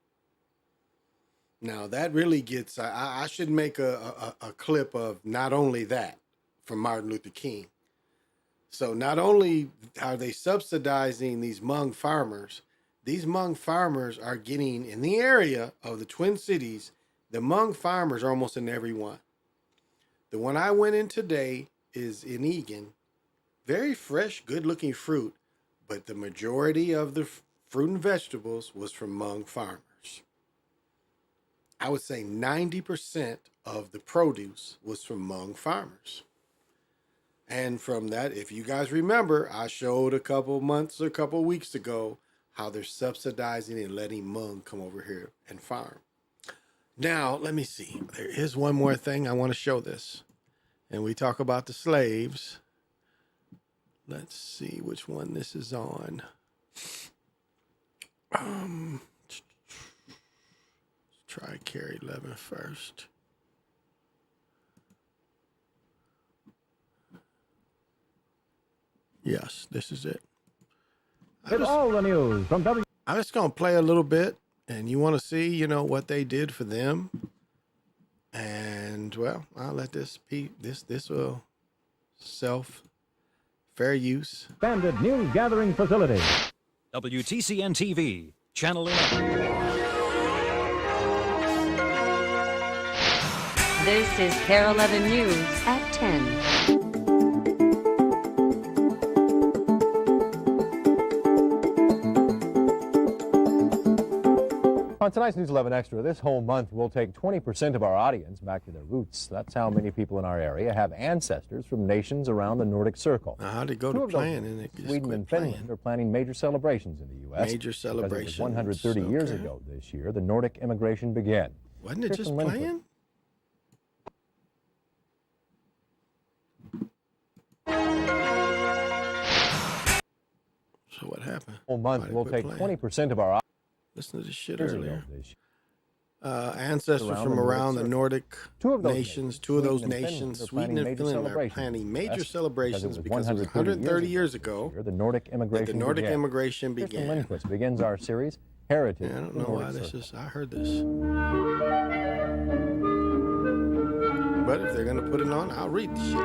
Now that really gets, I should make a clip of not only that from Martin Luther King. So not only are they subsidizing these Hmong farmers, these Hmong farmers are getting, in the area of the Twin Cities, the Hmong farmers are almost in every one. The one I went in today is in Egan. Very fresh, good-looking fruit, but the majority of the fruit and vegetables was from Hmong farmers. I would say 90% of the produce was from Hmong farmers. And from that, if you guys remember, I showed a couple weeks ago how they're subsidizing and letting Hmong come over here and farm. Now, let me see. There is one more thing I want to show this. And we talk about the slaves. Let's see which one this is on. Try carry 11 first. Yes, this is it. All the news from I'm just going to play a little bit, and you want to see, you know, what they did for them. And, well, I'll let this be, this will fair use. Expanded news gathering facility. WTCN TV, Channel 11. This is Care 11 News at 10. On tonight's News 11 Extra, this whole month we'll take 20% of our audience back to their roots. That's how many people in our area have ancestors from nations around the Nordic Circle. Now, how'd it go to plan? And Sweden and Finland are planning major celebrations in the U.S. Major celebrations. 130 years ago this year, the Nordic immigration began. Wasn't it just playing? So what happened? Whole month we'll take 20% of our. Listen to this shit earlier. Ancestors from around the Nordic nations, two of those nations, Sweden and Finland, are planning major celebrations because it was 130 years ago the Nordic immigration began. Lindquist begins our series, Heritage. Yeah, I don't know why this is. I heard this. But if they're going to put it on, I'll read the shit.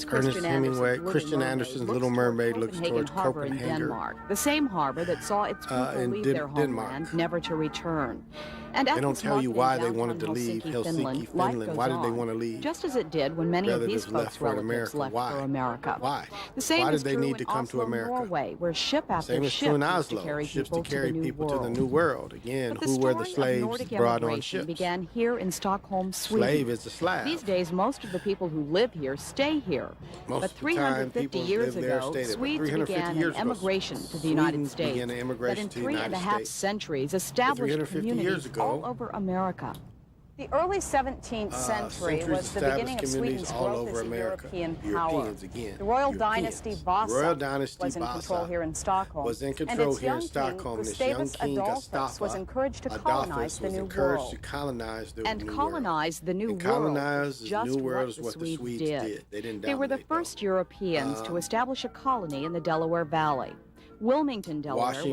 Ernest Hemingway, Christian Andersen's Little Mermaid looks towards Copenhagen, Denmark, the same harbor that saw its people leave their homeland, never to return. And they don't tell you why they wanted to leave Helsinki, Finland. Why did they want to leave? Just as it did when many of these folks' relatives left for America. Why? The same why did is they true need to come Oslo, to America? Norway, where ship after Same is ship true in used to Oslo. carry Ships people to carry people to the New World. Again, who were the slaves brought on ships? Began here in Stockholm, Sweden. Slave is a slave. These days, most of the people who live here stay here. But 350 years ago, Swedes began an emigration to the United States that in 3.5 centuries established communities all over America. The early 17th century was the beginning of Sweden's growth as a European power. The Royal Dynasty Vasa was in control here in Stockholm. And its young king, Gustavus Adolphus, was encouraged to colonize the New World. And colonize the New World is just what the Swedes did. They were the first Europeans to establish a colony in the Delaware Valley. Wilmington, Delaware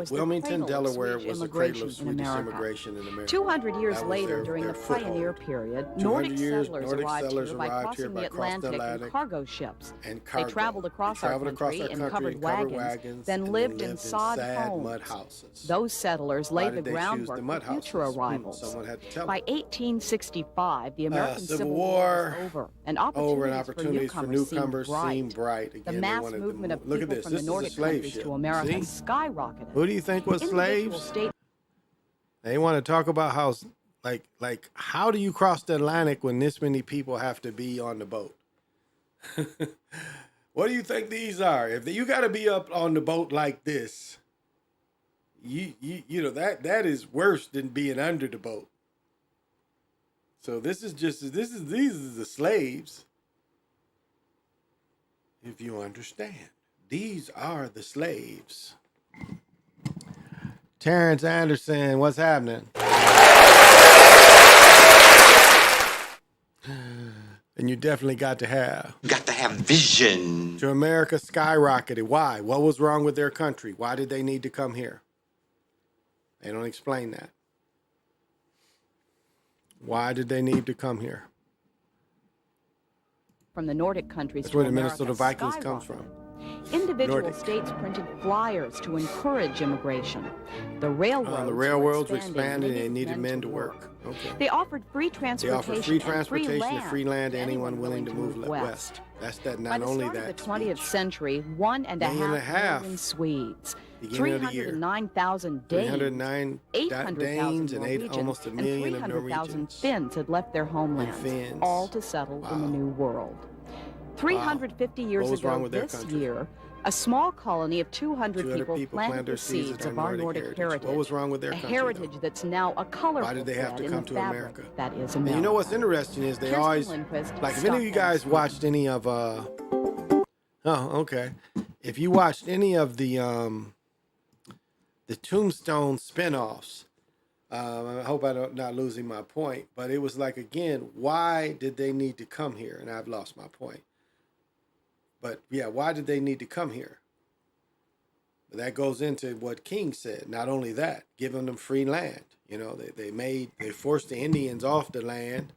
was the cradle of Swedish immigration in America. 200 years later, during the pioneer period, Nordic settlers arrived here by crossing the Atlantic in cargo ships. They traveled across our country in covered wagons, then lived in sod homes. Those settlers laid the groundwork for future arrivals. By 1865, the American Civil War was over, and opportunities for newcomers seemed bright. The mass movement of people from the Nordic countries to America skyrocketed. Who do you think was slaves? They want to talk about how, like, how do you cross the Atlantic when this many people have to be on the boat? What do you think these are? If you got to be up on the boat like this, you know that is worse than being under the boat. So these are the slaves. If you understand. These are the slaves. Terrence Anderson, what's happening? And you definitely got to have vision. To America skyrocketed. Why? What was wrong with their country? Why did they need to come here? They don't explain that. Why did they need to come here? From the Nordic countries That's to where the America, Minnesota Vikings comes from. Individual states printed flyers to encourage immigration. The railroads were expanding and they needed men to work. Okay. They offered free transportation and free land to anyone willing to move west. That's that. Not only that. By the start of the 20th century, 1.5 million Swedes, 309,000 Danes, 800,000 Norwegians, and 300,000 Finns had left their homelands, all to settle in the New World. 350 years ago this year, a small colony of 200 people planted the seeds of our Nordic heritage. What was wrong with their country? A heritage that's now a colorful Why did they have to come to America? That is America. And you know what's interesting is they always, like, if any of you guys watched any of, if you watched any of the Tombstone spinoffs, I hope I'm not losing my point, but it was like, again, why did they need to come here? And I've lost my point. But yeah, why did they need to come here? But that goes into what King said. Not only that, giving them free land. You know, they forced the Indians off the land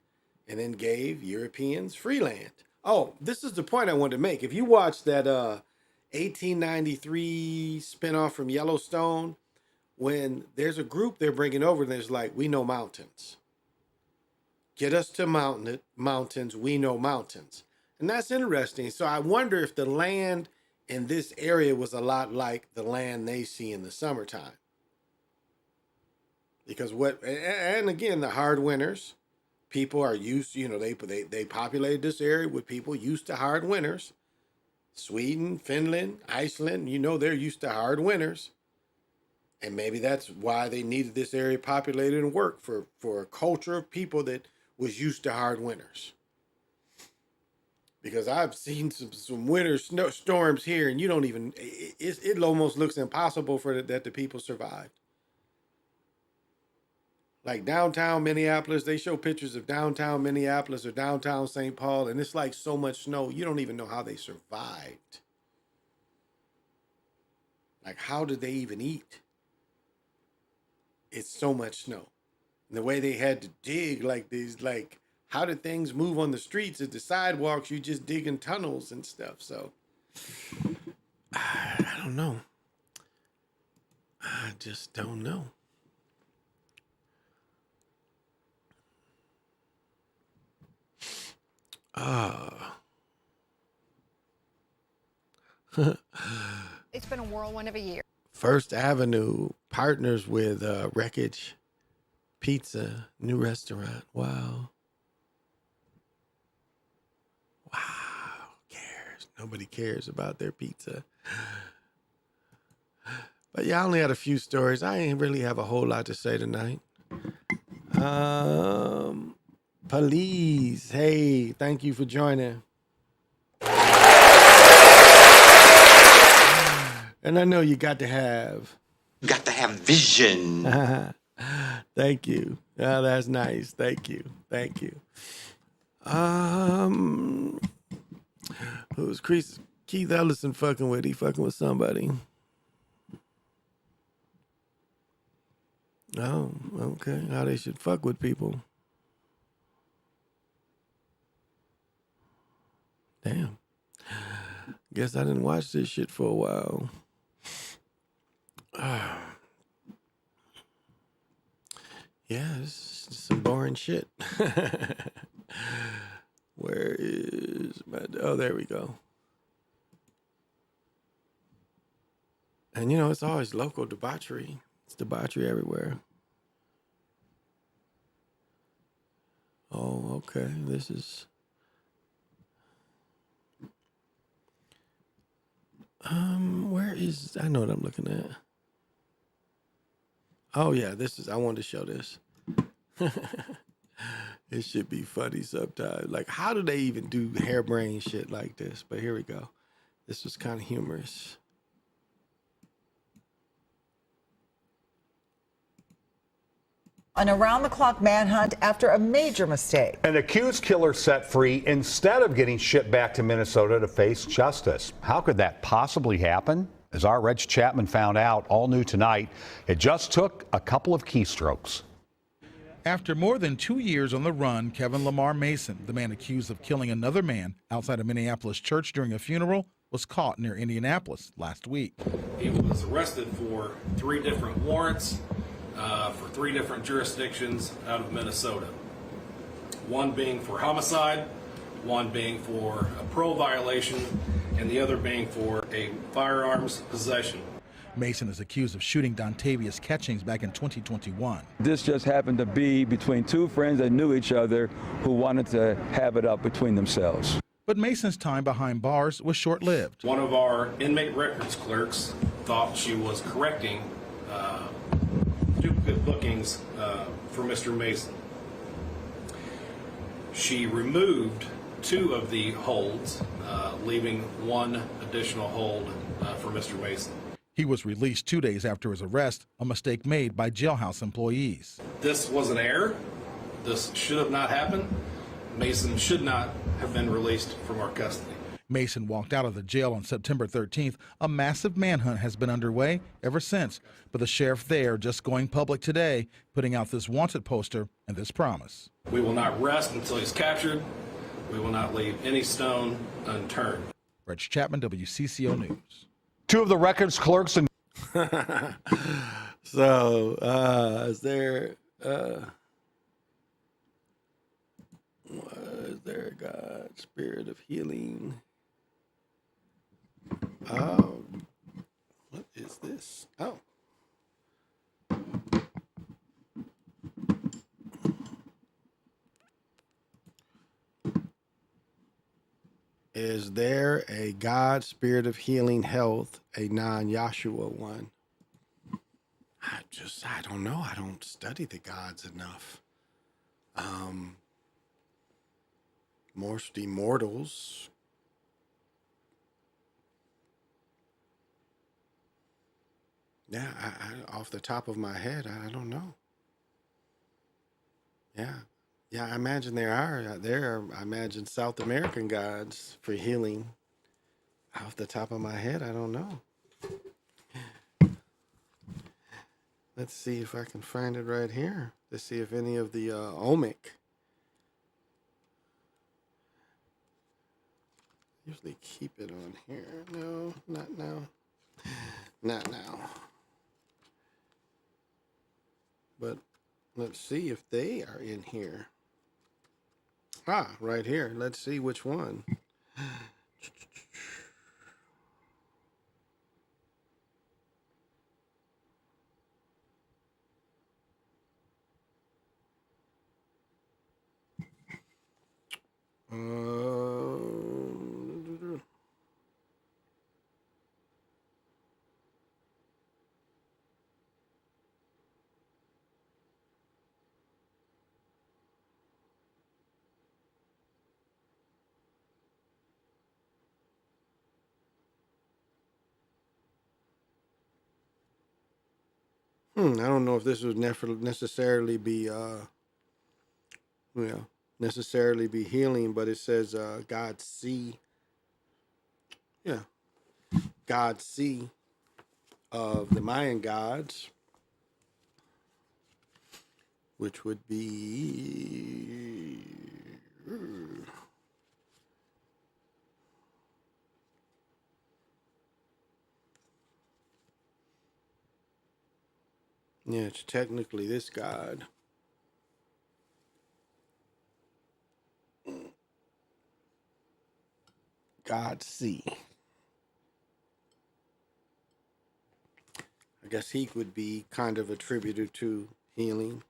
and then gave Europeans free land. Oh, this is the point I wanted to make. If you watch that 1893 spinoff from Yellowstone, when there's a group they're bringing over, and there's like, we know mountains. Get us to mountains, we know mountains. And that's interesting. So I wonder if the land in this area was a lot like the land they see in the summertime. Because and again, the hard winters, people are used, you know, they populated this area with people used to hard winters. Sweden, Finland, Iceland, you know, they're used to hard winters. And maybe that's why they needed this area populated and work for a culture of people that was used to hard winters. Because I've seen some winter storms here, and you don't even, it almost looks impossible for that the people survived. Like downtown Minneapolis, they show pictures of downtown Minneapolis or downtown St. Paul, and it's like so much snow, you don't even know how they survived. Like, how did they even eat? It's so much snow. And the way they had to dig, like these, like, how did things move on the streets? At the sidewalks, you just dig in tunnels and stuff. So, I don't know. I just don't know. It's been a whirlwind of a year. First Avenue partners with Wreckage Pizza, new restaurant. Wow. Nobody cares about their pizza. But yeah, I only had a few stories. I ain't really have a whole lot to say tonight. Police. Hey, thank you for joining. And I know you got to have. You got to have vision. Thank you. Oh, that's nice. Thank you. Thank you. Who's Keith Ellison fucking with? He fucking with somebody. Oh, okay. How they should fuck with people. Damn. Guess I didn't watch this shit for a while. Yeah, this is some boring shit. Where is my... Oh, there we go. And, you know, it's always local debauchery. It's debauchery everywhere. Oh, okay. This is... where is... I know what I'm looking at. Oh, yeah, this is... I wanted to show this. It should be funny sometimes. Like, how do they even do harebrained shit like this? But here we go. This was kind of humorous. An around-the-clock manhunt after a major mistake. An accused killer set free instead of getting shipped back to Minnesota to face justice. How could that possibly happen? As our Reg Chapman found out, all new tonight, it just took a couple of keystrokes. After more than 2 years on the run, Kevin Lamar Mason, the man accused of killing another man outside a Minneapolis church during a funeral, was caught near Indianapolis last week. He was arrested for 3 different warrants for 3 different jurisdictions out of Minnesota. One being for homicide, one being for a parole violation, and the other being for a firearms possession. Mason is accused of shooting Dontavius Catchings back in 2021. This just happened to be between 2 friends that knew each other who wanted to have it up between themselves. But Mason's time behind bars was short-lived. One of our inmate records clerks thought she was correcting duplicate bookings for Mr. Mason. She removed 2 of the holds, leaving 1 additional hold for Mr. Mason. He was released 2 days after his arrest, a mistake made by jailhouse employees. This was an error. This should have not happened. Mason should not have been released from our custody. Mason walked out of the jail on September 13th. A massive manhunt has been underway ever since, but the sheriff there just going public today, putting out this wanted poster and this promise. We will not rest until he's captured. We will not leave any stone unturned. Reg Chapman, WCCO News. 2 of the records clerks and So, is there God, spirit of healing? What is this? Oh. Is there a God, spirit of healing, health, a non-Yahshua one? I don't know. I don't study the gods enough. Most immortals. Yeah, I off the top of my head, I don't know. Yeah, I imagine I imagine South American gods for healing. Off the top of my head, I don't know. Let's see if I can find it right here. Let's see if any of the omic. Usually keep it on here. No, not now. Not now. But let's see if they are in here. Ah, right here. Let's see which one. I don't know if this would necessarily be necessarily be healing, but it says God see. Yeah. God see of the Mayan gods, which would be yeah, it's technically this god. God see. I guess he would be kind of attributed to healing.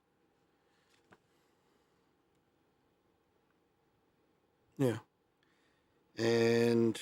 Yeah. And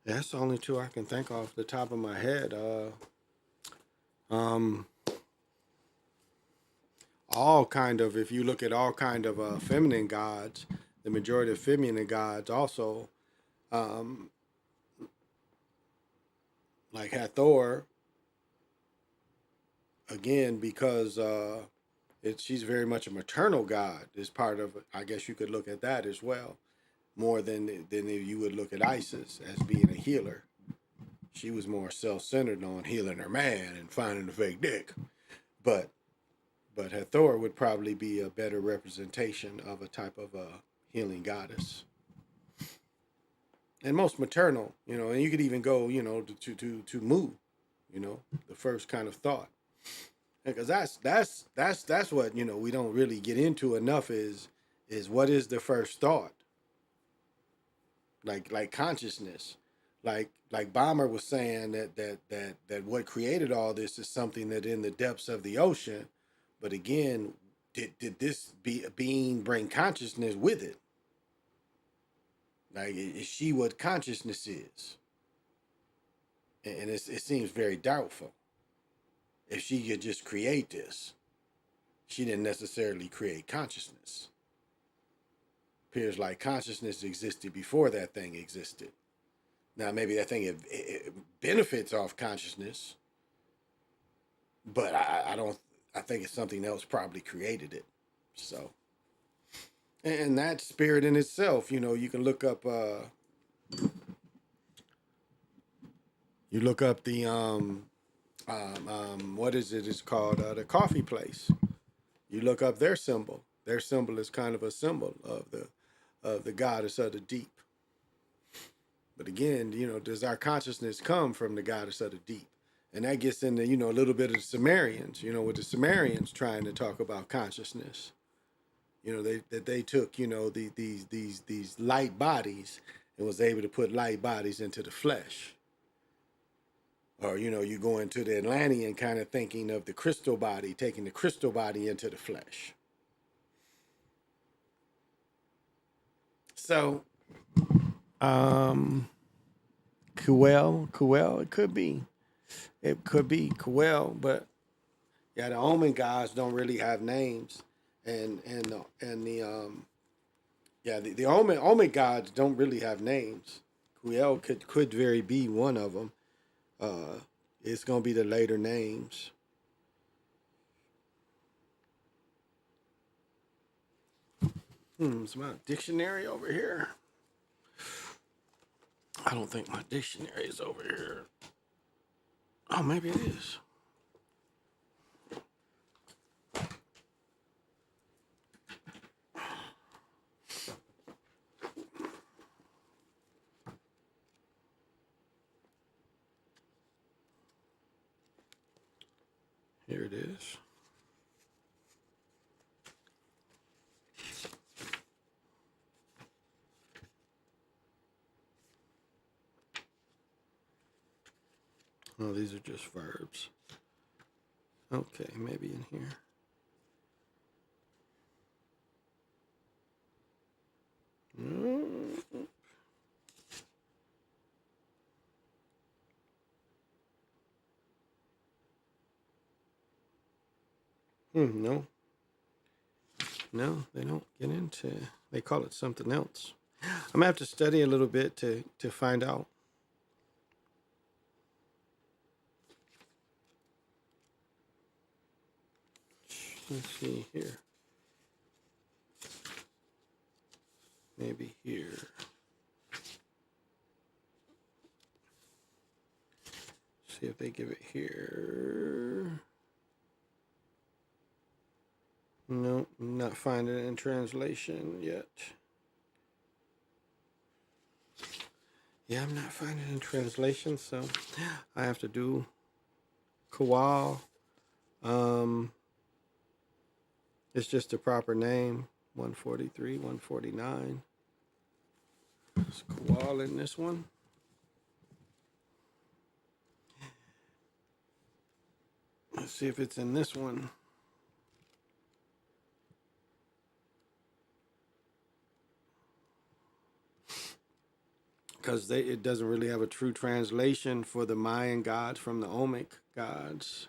that's the only two I can think off the top of my head. Um, all kind of, if you look at all kind of feminine gods, the majority of feminine gods also, um, like Hathor, again, because she's very much a maternal god. Is part of, I guess you could look at that as well, more than you would look at Isis as being a healer. She was more self-centered on healing her man and finding the fake dick. But Hathor would probably be a better representation of a type of a healing goddess. And most maternal, and you could even go, to Mu, the first kind of thought. Because that's what, we don't really get into enough is what is the first thought? Like consciousness. Like Bomber was saying that what created all this is something that in the depths of the ocean. But again, did this being bring consciousness with it? Like, is she what consciousness is? And it seems very doubtful. If she could just create this, she didn't necessarily create consciousness. Appears like consciousness existed before that thing existed. Now, maybe that thing it benefits off consciousness, but I don't. I think it's something else probably created it. So, and that spirit in itself, you can look up. You look up the what is it? It's called the coffee place. You look up their symbol. Their symbol is kind of a symbol of the goddess of the deep. But again, does our consciousness come from the goddess of the deep? And that gets into, a little bit of the Sumerians, with the Sumerians trying to talk about consciousness. They took, these light bodies and was able to put light bodies into the flesh. Or, you go into the Atlantean kind of thinking of the crystal body, taking the crystal body into the flesh. So, Kuel, it could be. It could be Kuel, but yeah, the Omen gods don't really have names, and the Omen gods don't really have names. Kuel could very be one of them. It's gonna be the later names. It's my dictionary over here. I don't think my dictionary is over here. Oh, maybe it is. Here it is. Oh, these are just verbs. Okay, maybe in here. No. No, they don't get into. They call it something else. I'm gonna have to study a little bit to find out. Let's see here. Maybe here. See if they give it here. No, I'm not finding it in translation yet. Yeah, I'm not finding it in translation, so I have to do Kowal. It's just the proper name. 143, 149. Is Kowal in this one? Let's see if it's in this one. Because it doesn't really have a true translation for the Mayan gods from the Olmec gods.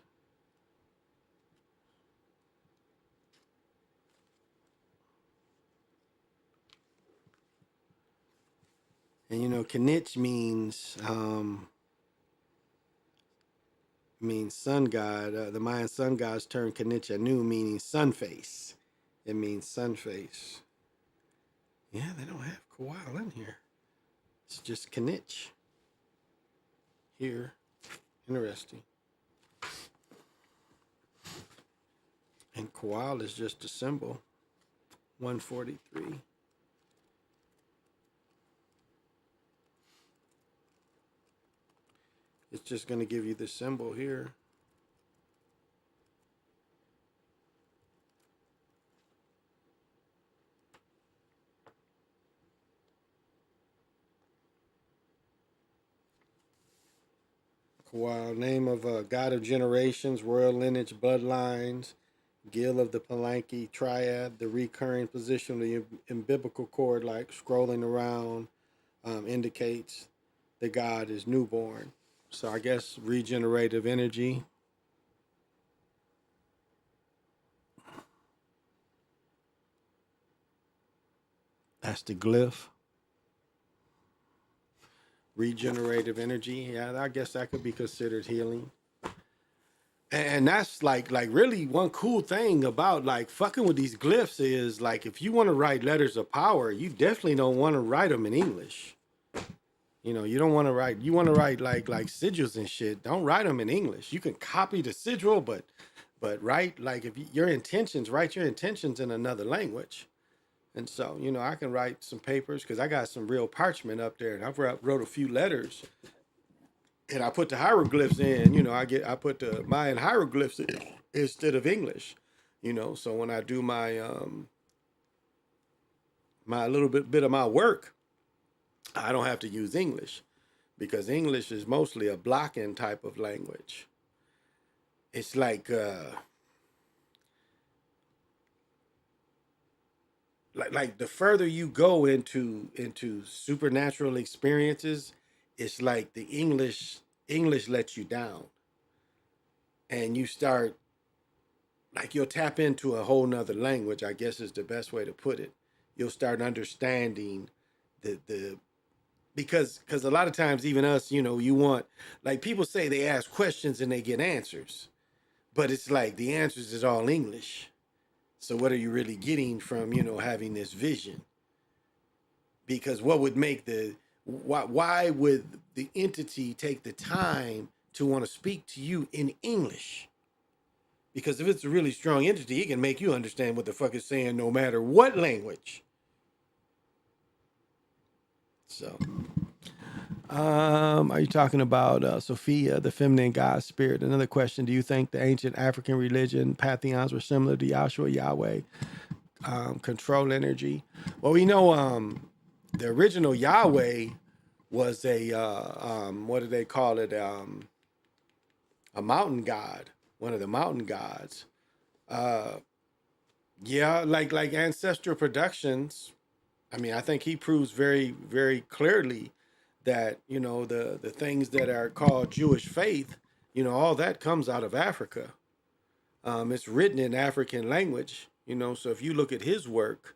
And you know, Kinich means sun god. The Mayan sun gods term Kinich Anu, meaning sun face. It means sun face. Yeah, they don't have Kowal in here. It's just Kinich. Here. Interesting. And Kowal is just a symbol. 143. It's just going to give you the symbol here. Kowal, name of a god of generations, royal lineage, bloodlines, Gil of the Palanque triad, the recurring position of the umbilical cord, like scrolling around, indicates the god is newborn. So I guess regenerative energy. That's the glyph. Regenerative energy. Yeah, I guess that could be considered healing. And that's like really one cool thing about like fucking with these glyphs is like if you want to write letters of power, you definitely don't want to write them in English. You know, you don't want to write. You want to write like sigils and shit. Don't write them in English. You can copy the sigil, but write like if your intentions, write your intentions in another language. And so, you know, I can write some papers because I got some real parchment up there, and I've wrote a few letters. And I put the hieroglyphs in, you know, I put the Mayan hieroglyphs in instead of English, you know. So when I do my my little bit of my work, I don't have to use English because English is mostly a blocking type of language. It's like the further you go into supernatural experiences, it's like the English lets you down, and you start like you'll tap into a whole nother language, I guess is the best way to put it. You'll start understanding the because a lot of times even us, you know, you want like people say they ask questions and they get answers, but it's like the answers is all English. So what are you really getting from, you know, having this vision? Because what would make why would the entity take the time to want to speak to you in English? Because if it's a really strong entity, it can make you understand what the fuck it's saying no matter what language. So, are you talking about Sophia, the feminine god spirit? Another question, do you think the ancient African religion pantheons were similar to Yahshua, Yahweh, control energy? Well, we know the original Yahweh was a, what do they call it? A mountain god. one of the mountain gods. Yeah, like Ancestral Productions. I mean, I think he proves very, very clearly that, you know, the things that are called Jewish faith, you know, all that comes out of Africa. It's written in African language, you know, so if you look at his work,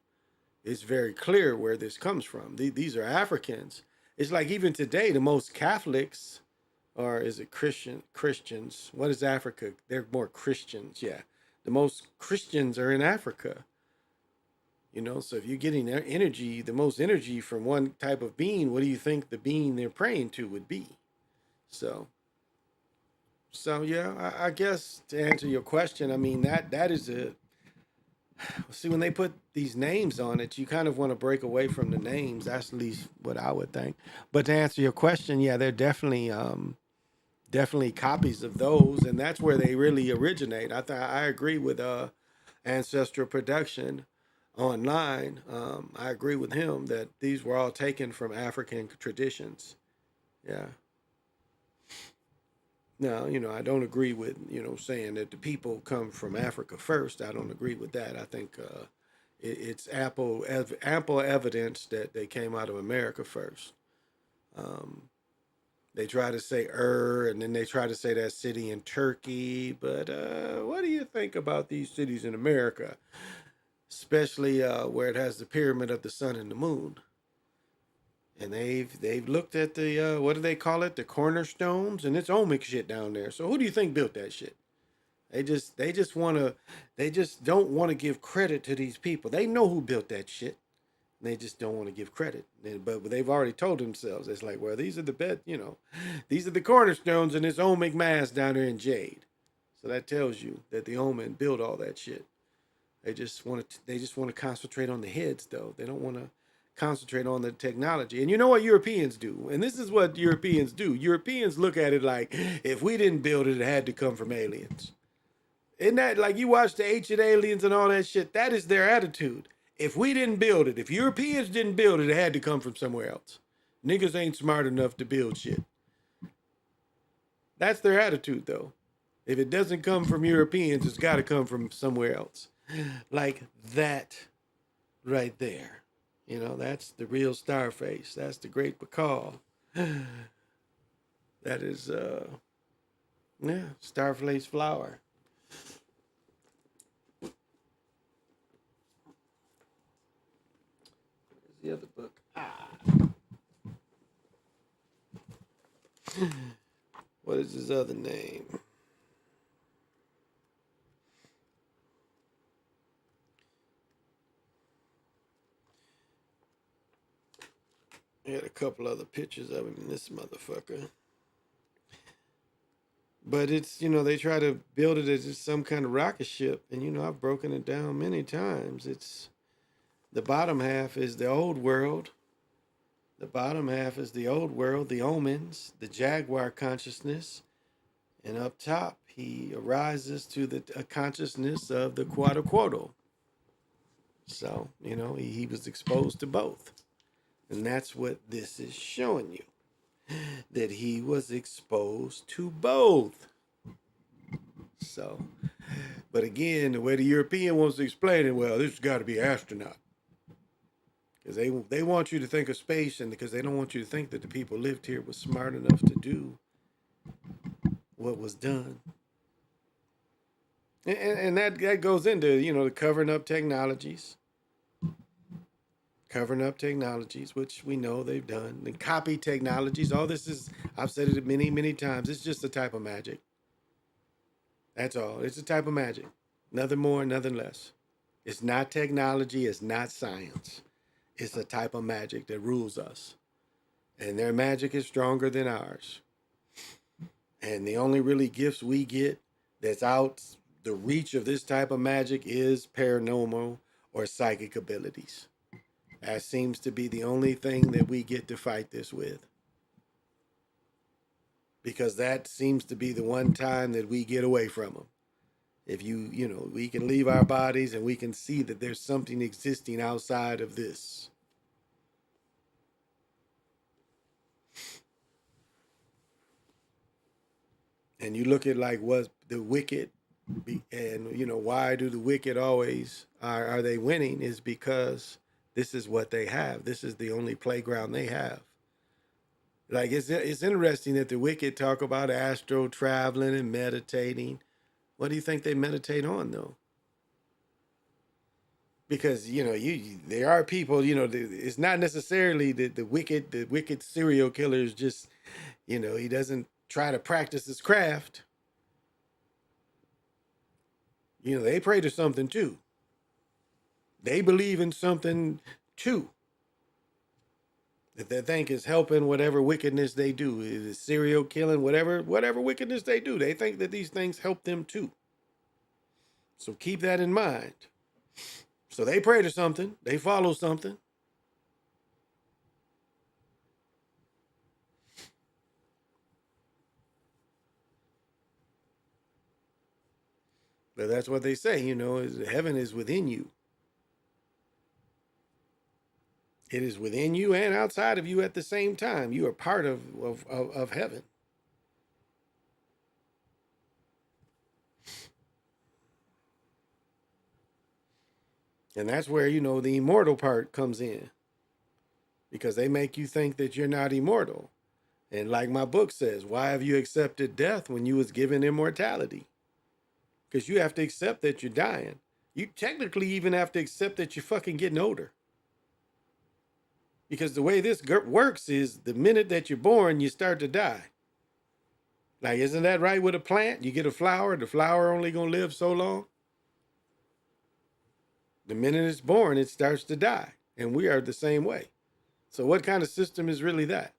it's very clear where this comes from. These are Africans. It's like even today, the most Catholics, or is it Christians? What is Africa? They're more Christians, yeah. The most Christians are in Africa. You know, so if you're getting their energy, the most energy from one type of being, what do you think the being they're praying to would be? So yeah, I guess to answer your question, I mean that is a see when they put these names on it, you kind of want to break away from the names. That's at least what I would think. But to answer your question, yeah, they're definitely copies of those, and that's where they really originate. I agree with Ancestral Production online. I agree with him that these were all taken from African traditions. Yeah. Now, you know, I don't agree with, you know, saying that the people come from Africa first. I don't agree with that. I think it's ample evidence that they came out of America first. They try to say and then they try to say that city in Turkey. But what do you think about these cities in America, especially where it has the pyramid of the sun and the moon? And they've looked at the what do they call it? The cornerstones, and it's omic shit down there. So who do you think built that shit? They just don't want to give credit to these people. They know who built that shit. They just don't want to give credit. But they've already told themselves, it's like, well, these are the bed, you know, these are the cornerstones in this omic mass down there in Jade. So that tells you that the Omen built all that shit. They just want to concentrate on the heads though. They don't want to concentrate on the technology. And you know what Europeans do? And this is what Europeans do. Europeans look at it like, if we didn't build it, it had to come from aliens. Isn't that like you watch the Ancient Aliens and all that shit? That is their attitude. If we didn't build it, if Europeans didn't build it, it had to come from somewhere else. Niggas ain't smart enough to build shit. That's their attitude though. If it doesn't come from Europeans, it's got to come from somewhere else. Like that right there. You know, that's the real Starface. That's the great Bacall. That is, yeah, Starface flower. Where's the other book? What is his other name? I had a couple other pictures of him in this motherfucker. But it's, you know, they try to build it as just some kind of rocket ship. And, you know, I've broken it down many times. It's the bottom half is the old world. The bottom half is the old world, the omens, the jaguar consciousness. And up top, he arises to the consciousness of the Quetzalcoatl. So, you know, he was exposed to both. And that's what this is showing you, that he was exposed to both. So, but again, the way the European wants to explain it, well, this has got to be an astronaut. Because they want you to think of space, and because they don't want you to think that the people lived here was smart enough to do what was done. And that goes into, you know, the covering up technologies, which we know they've done, the copy technologies. All this is, I've said it many, many times, it's just a type of magic. That's all. It's a type of magic. Nothing more, nothing less. It's not technology. It's not science. It's a type of magic that rules us. And their magic is stronger than ours. And the only really gifts we get that's out the reach of this type of magic is paranormal or psychic abilities. That seems to be the only thing that we get to fight this with. Because that seems to be the one time that we get away from them. If you know, we can leave our bodies and we can see that there's something existing outside of this. And you look at like what the wicked And why do the wicked always are they winning? Is because this is what they have. This is the only playground they have. Like it's interesting that the wicked talk about astral traveling and meditating. What do you think they meditate on though? Because there are people, it's not necessarily the wicked serial killer is just, he doesn't try to practice his craft. They pray to something too. They believe in something too that they think is helping whatever wickedness they do. Is serial killing, whatever wickedness they do. They think that these things help them too. So keep that in mind. So they pray to something. They follow something. But that's what they say, is heaven is within you. It is within you and outside of you at the same time. You are part of heaven. And that's where, the immortal part comes in. Because they make you think that you're not immortal. And like my book says, why have you accepted death when you was given immortality? Because you have to accept that you're dying. You technically even have to accept that you're fucking getting older. Because the way this works is the minute that you're born, you start to die. Like, isn't that right with a plant? You get a flower, the flower only gonna live so long. The minute it's born, it starts to die. And we are the same way. So what kind of system is really that?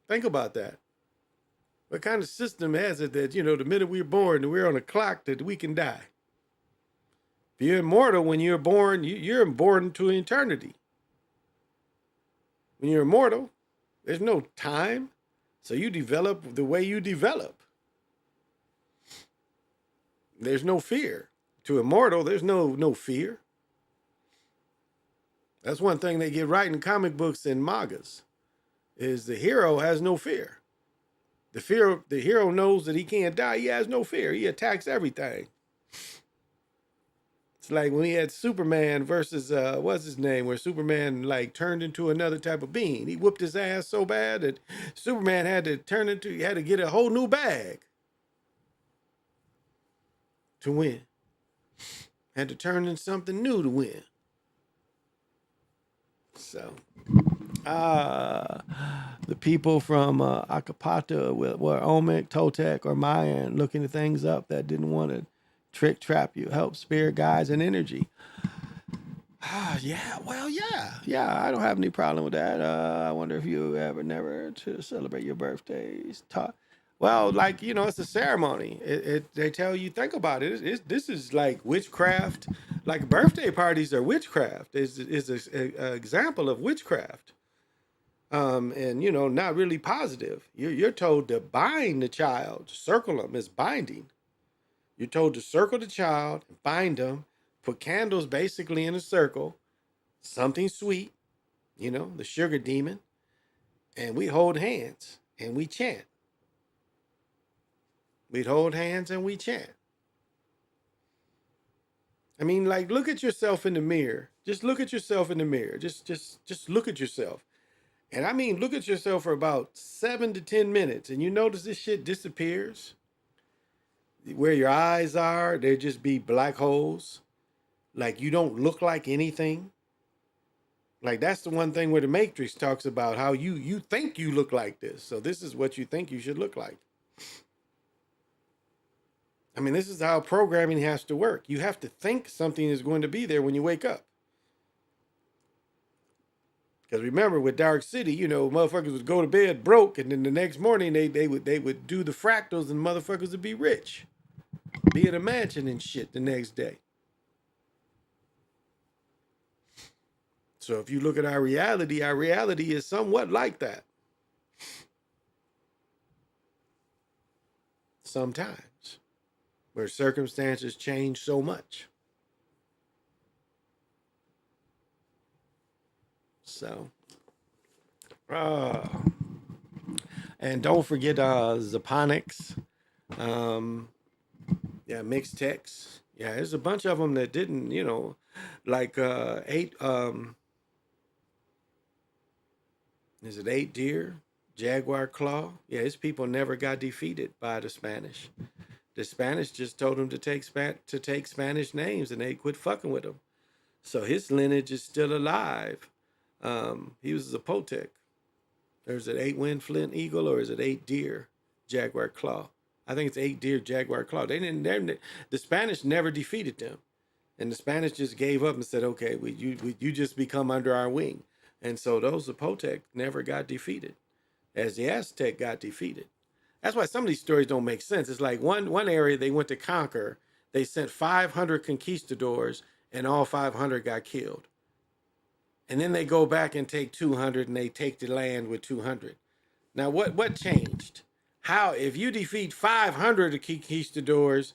Think about that. What kind of system has it that, the minute we're born, we're on a clock that we can die? If you're immortal, when you're born, you're born to eternity. When you're immortal, there's no time. So you develop the way you develop. There's no fear. To immortal, there's no fear. That's one thing they get right in comic books and mangas, is the hero has no fear. The hero knows that he can't die. He has no fear. He attacks everything. It's like when he had Superman versus what's his name, where Superman like turned into another type of being. He whooped his ass so bad that Superman had to get a whole new bag to win. Had to turn into something new to win. So the people from Acapata were Olmec, Toltec, or Mayan looking things up that didn't want to trick, trap you, help spirit guides and energy. Yeah, well, yeah, I don't have any problem with that. I wonder if you ever never to celebrate your birthdays. Well, like, it's a ceremony. They tell you, think about it. This is like witchcraft. Like birthday parties are witchcraft. Is an example of witchcraft. And not really positive. You're told to bind the child, circle them is binding. You're told to circle the child, bind them, put candles basically in a circle, something sweet, the sugar demon, and we hold hands and we chant. We'd hold hands and we chant. I mean, like, look at yourself in the mirror. Just look at yourself in the mirror. Just look at yourself. And I mean, look at yourself for about 7 to 10 minutes, and you notice this shit disappears. Where your eyes are, there just be black holes. Like, you don't look like anything. Like, that's the one thing where the Matrix talks about how you think you look like this. So this is what you think you should look like. I mean, this is how programming has to work. You have to think something is going to be there when you wake up. Because remember, with Dark City, motherfuckers would go to bed broke, and then the next morning they would do the fractals, and motherfuckers would be rich, be in a mansion and shit the next day. So if you look at our reality is somewhat like that. Sometimes, where circumstances change so much. So, And don't forget Zaponics. Yeah, Mixed Tex. Yeah, there's a bunch of them that didn't, like 8, is it 8 Deer? Jaguar Claw? Yeah, his people never got defeated by the Spanish. The Spanish just told him to take Spanish names, and they quit fucking with him. So his lineage is still alive. He was a Zapotec. Or is it 8 Wind Flint Eagle, or is it 8 Deer Jaguar Claw? I think it's 8 Deer Jaguar Claw. The Spanish never defeated them, and the Spanish just gave up and said, "Okay, you just become under our wing." And so those Zapotec never got defeated, as the Aztec got defeated. That's why some of these stories don't make sense. It's like one area they went to conquer, they sent 500 conquistadors, and all 500 got killed. And then they go back and take 200, and they take the land with 200. Now, what changed? How, if you defeat 500 conquistadors,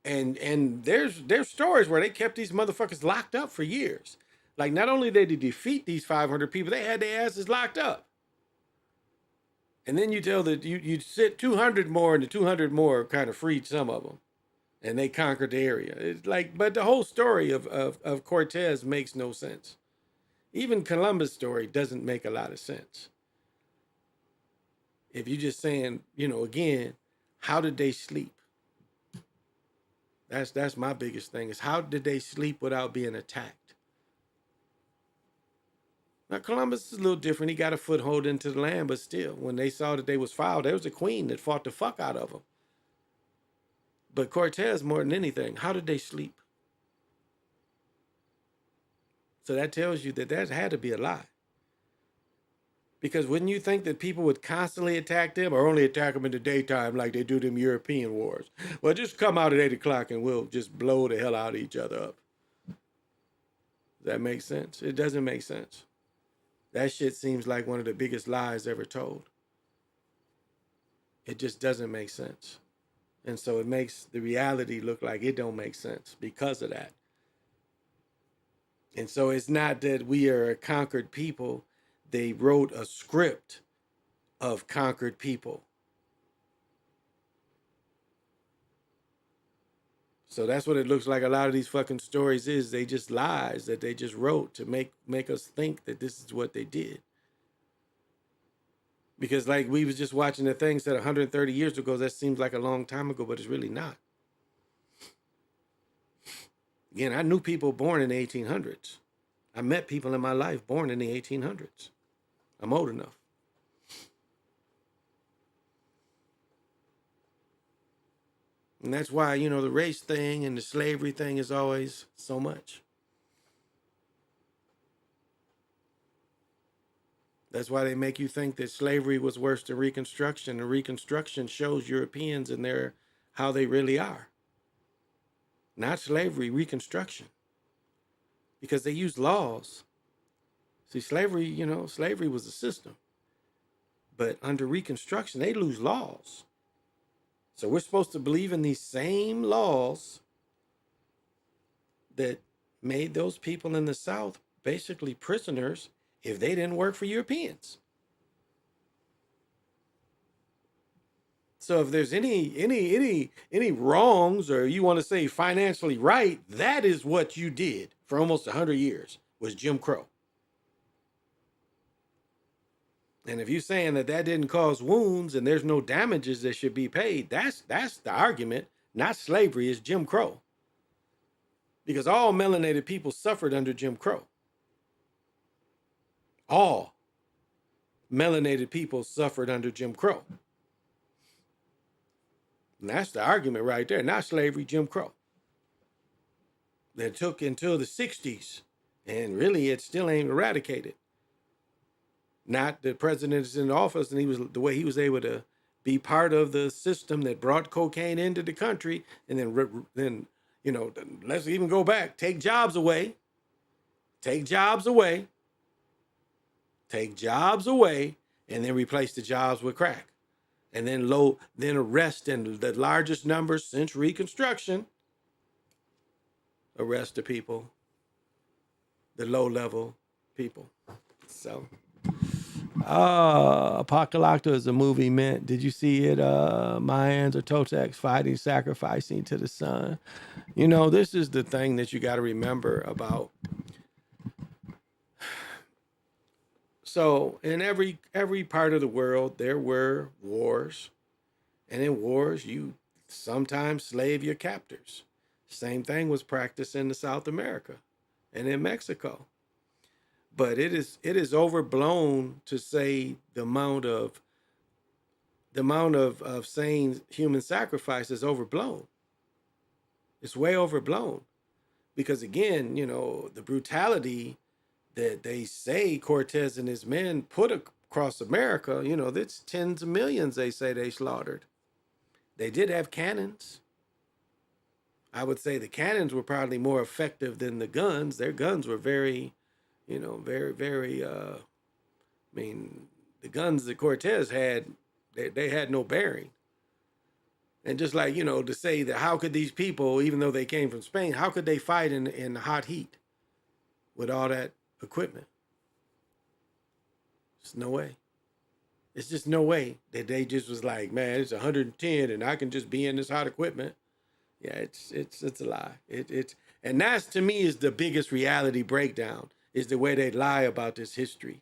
and there's stories where they kept these motherfuckers locked up for years. Like, not only did they defeat these 500 people, they had their asses locked up. And then you tell that you sit 200 more, and the 200 more kind of freed some of them, and they conquered the area. It's like, but the whole story of Cortez makes no sense. Even Columbus' story doesn't make a lot of sense. If you're just saying, again, how did they sleep? That's my biggest thing, is how did they sleep without being attacked? Now, Columbus is a little different. He got a foothold into the land, but still, when they saw that they was fouled, there was a queen that fought the fuck out of them. But Cortez, more than anything, how did they sleep? So that tells you that had to be a lie. Because wouldn't you think that people would constantly attack them, or only attack them in the daytime like they do them European wars? Well, just come out at 8 o'clock and we'll just blow the hell out of each other up. Does that make sense? It doesn't make sense. That shit seems like one of the biggest lies ever told. It just doesn't make sense. And so it makes the reality look like it don't make sense because of that. And so it's not that we are a conquered people. They wrote a script of conquered people. So that's what it looks like a lot of these fucking stories is. They just lies that they just wrote to make us think that this is what they did. Because like we was just watching the thing said 130 years ago, that seems like a long time ago, but it's really not. Again, I knew people born in the 1800s. I met people in my life born in the 1800s. I'm old enough. And that's why, the race thing and the slavery thing is always so much. That's why they make you think that slavery was worse than Reconstruction. And Reconstruction shows Europeans and how they really are. Not slavery, Reconstruction. Because they use laws. See, slavery, slavery was a system. But under Reconstruction, they lose laws. So we're supposed to believe in these same laws that made those people in the South basically prisoners if they didn't work for Europeans. So if there's any wrongs, or you want to say financially right, that is what you did for almost 100 years, was Jim Crow. And if you're saying that didn't cause wounds and there's no damages that should be paid, that's the argument. Not slavery, it's Jim Crow. Because all melanated people suffered under Jim Crow. All melanated people suffered under Jim Crow. And that's the argument right there. Not slavery, Jim Crow. That took until the 60s. And really, it still ain't eradicated. Not the president is in office and the way he was able to be part of the system that brought cocaine into the country, and then let's even go back, take jobs away, and then replace the jobs with crack, and then arrest in the largest numbers since Reconstruction. Arrest the people, the low-level people. So Apocalypto is a movie meant. Did you see it? Mayans or Toltecs fighting, sacrificing to the sun. You know, this is the thing that you got to remember about. So in every part of the world, there were wars. And in wars, you sometimes slave your captors. Same thing was practiced in the South America and in Mexico. But it is overblown to say the amount of saying human sacrifice is overblown. It's way overblown. Because again, you know, the brutality that they say Cortez and his men put across America, you know, that's tens of millions they say they slaughtered. They did have cannons. I would say the cannons were probably more effective than the guns. Their guns were very, you know, very, I mean, the guns that Cortez had, they had no bearing. And just like, you know, to say that how could these people, even though they came from Spain, how could they fight in hot heat with all that equipment? There's no way. It's just no way that they just was like, man, it's 110 and I can just be in this hot equipment. Yeah, it's a lie. And that's to me is the biggest reality breakdown, is the way they lie about this history.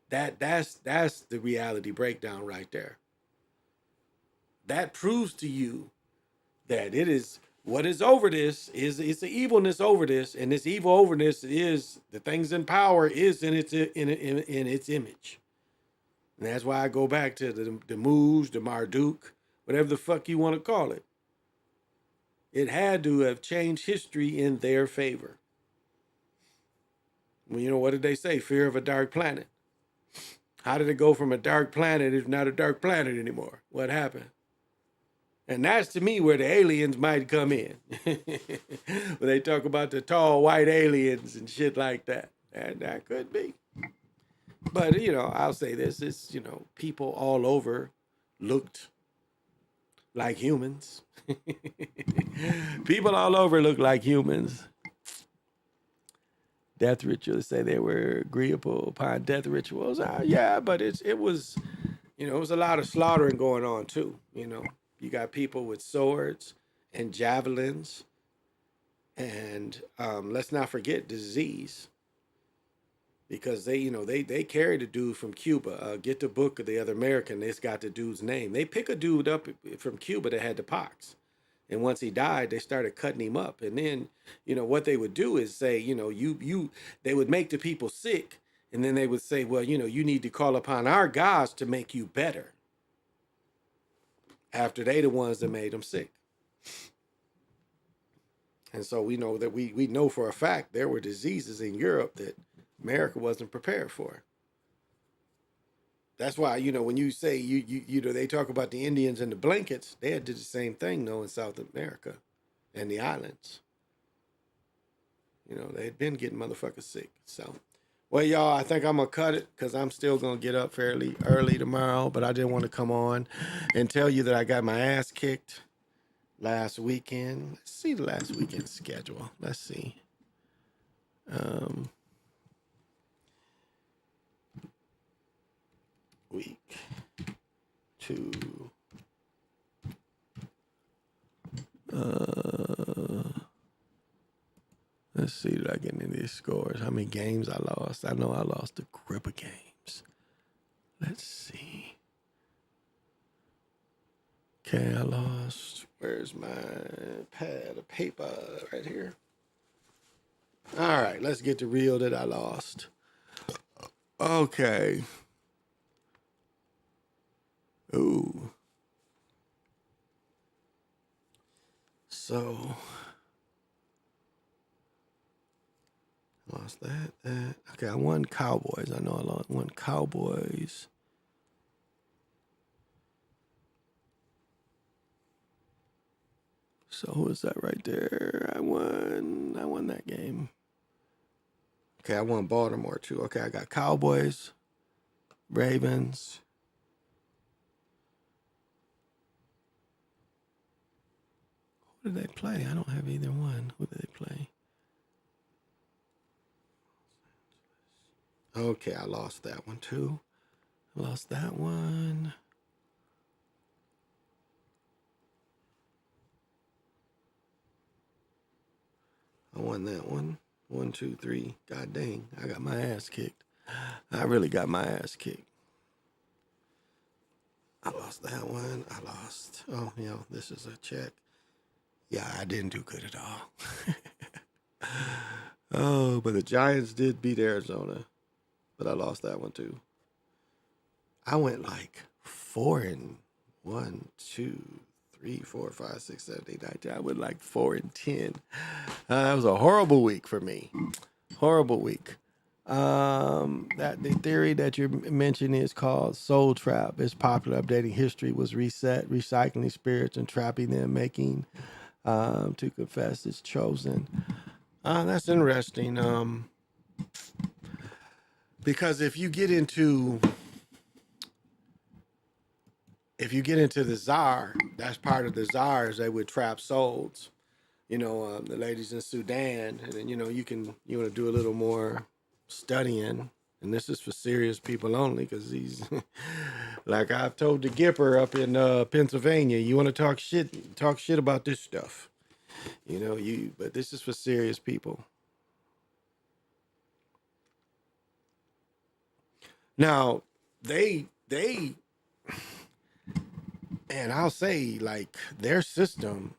That's the reality breakdown right there. That proves to you that it is what is over this is it's the evilness over this, and this evil overness is the things in power is in its image. And that's why I go back to the moves, the Marduk, whatever the fuck you want to call it. It had to have changed history in their favor. Well, you know, what did they say? Fear of a dark planet. How did it go from a dark planet? It's not a dark planet anymore. What happened? And that's to me where the aliens might come in. When they talk about the tall white aliens and shit like that. And that could be. But, you know, I'll say this. It's, you know, people all over looked like humans. People all over look like humans. Death rituals say they were agreeable upon death rituals. Yeah, but it was, you know, it was a lot of slaughtering going on too. You know, you got people with swords and javelins, and let's not forget disease, because they, you know, they carried a dude from Cuba. Get the book of the other American. It's got the dude's name. They pick a dude up from Cuba that had the pox. And once he died, they started cutting him up. And then, you know, what they would do is say, you know, they would make the people sick. And then they would say, well, you know, you need to call upon our gods to make you better. After they the ones that made them sick. And so we know that we know for a fact there were diseases in Europe that America wasn't prepared for. That's why, you know, when you say you know, they talk about the Indians and the blankets, they had did the same thing though in South America and the islands. You know, they had been getting motherfuckers sick. So, well, y'all, I think I'm gonna cut it because I'm still gonna get up fairly early tomorrow. But I didn't want to come on and tell you that I got my ass kicked last weekend. Let's see the last weekend schedule. Let's see. Week 2. Let's see, did I get any of these scores? How many games I lost? I know I lost a grip of games. Let's see. Okay, I lost. Where's my pad of paper? Right here. All right, let's get the real that I lost. Okay. Ooh. So, lost that. Okay, I won Cowboys. I know I won Cowboys. So who is that right there? I won that game. Okay, I won Baltimore too. Okay, I got Cowboys, Ravens. Who did they play? I don't have either one. Who did they play? Okay, I lost that one too. Lost that one. I won that one. 1, 2, 3. God dang, I got my ass kicked. I really got my ass kicked. I lost that one. I lost. Oh, this is a check. Yeah, I didn't do good at all. Oh, but the Giants did beat Arizona. But I lost that one too. I went like 4-1, 2, 3, 4, 5, 6, 7, 8, 9, 10. I went like 4-10. That was a horrible week for me. Horrible week. That the theory that you're mentioning is called soul trap. It's popular. Updating history was reset, recycling spirits and trapping them, making to confess is chosen. That's interesting. Because if you get into the czar, that's part of the czars. They would trap souls. The ladies in Sudan, and then you want to do a little more studying, and this is for serious people only, because these, like I've told the Gipper up in Pennsylvania, you want to talk shit about this stuff, but this is for serious people. Now they and I'll say, like, their system,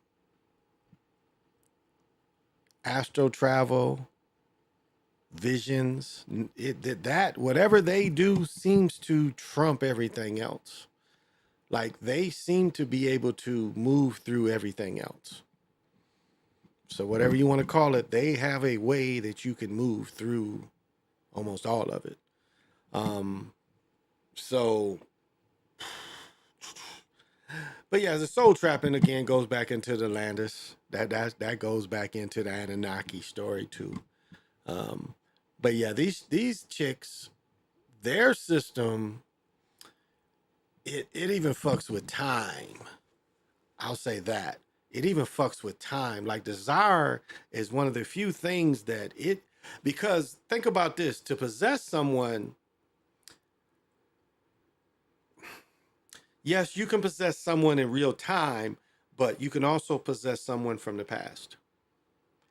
astral travel, visions, that whatever they do seems to trump everything else. Like, they seem to be able to move through everything else. So whatever you want to call it, they have a way that you can move through almost all of it. But yeah, the soul trapping again goes back into the Landis. That goes back into the Anunnaki story too. But yeah, these chicks, their system, it even fucks with time. I'll say that. It even fucks with time. Like, the Tsar is one of the few things that because think about this, to possess someone, yes, you can possess someone in real time, but you can also possess someone from the past.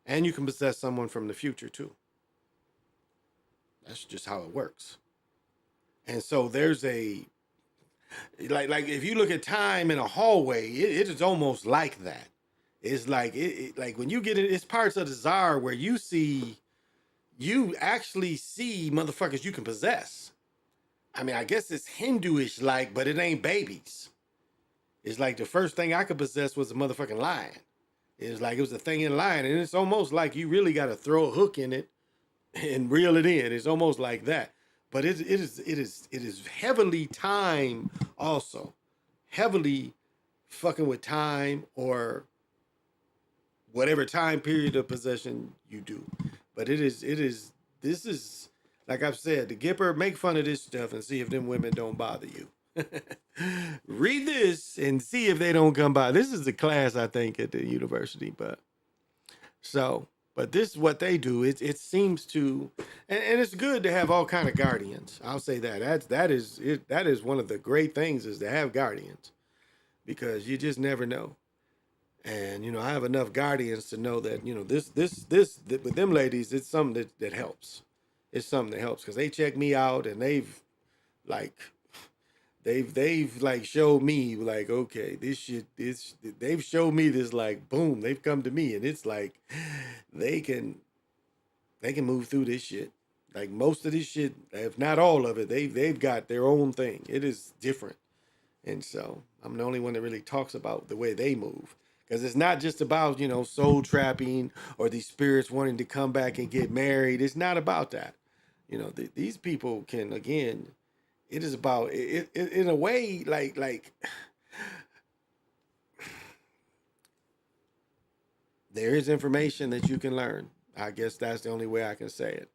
And you can possess someone from the future too. That's just how it works. And so there's like if you look at time in a hallway, it is almost like that. It's like like when you get it, it's parts of the Tsar where you actually see motherfuckers you can possess. I mean, I guess it's Hinduish like, but it ain't babies. It's like the first thing I could possess was a motherfucking lion. It's like it was a thing in lion, and it's almost like you really got to throw a hook in it and reel it in. It's almost like that. But it is heavily time also. Heavily fucking with time or whatever time period of possession you do. But this is, like I've said, the Gipper, make fun of this stuff and see if them women don't bother you. Read this and see if they don't come by. This is the class, I think, at the university, but this is what they do. It seems to, and it's good to have all kind of guardians. I'll say that. That is one of the great things, is to have guardians, because you just never know. And I have enough guardians to know that this with them ladies, it's something that helps. It's something that helps, because they check me out, and they've like showed me, like, okay, they've showed me this, like, boom, they've come to me, and it's like they can move through this shit. Like, most of this shit, if not all of it, they've got their own thing. It is different. And so I'm the only one that really talks about the way they move, because it's not just about soul trapping or these spirits wanting to come back and get married. It's not about that. These people can, again, it is about it in a way, like there is information that you can learn. I guess that's the only way I can say it.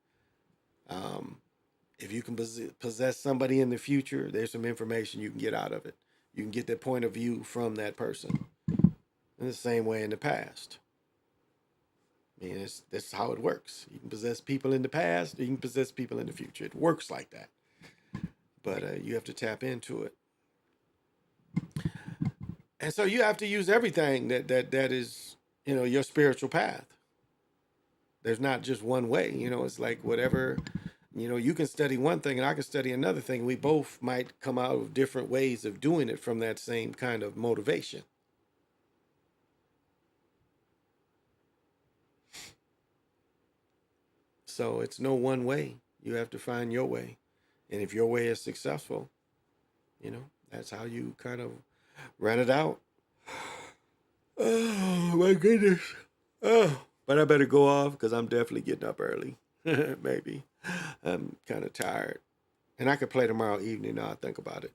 If you can possess somebody in the future, there's some information you can get out of it. You can get that point of view from that person. In the same way in the past. I mean, that's how it works. You can possess people in the past, you can possess people in the future. It works like that. but you have to tap into it. And so you have to use everything that is, your spiritual path. There's not just one way, it's like whatever, you can study one thing and I can study another thing. We both might come out with different ways of doing it from that same kind of motivation. So it's no one way. You have to find your way. And if your way is successful, that's how you kind of run it out. Oh, my goodness. Oh, but I better go off because I'm definitely getting up early. Maybe. I'm kind of tired. And I could play tomorrow evening now I think about it.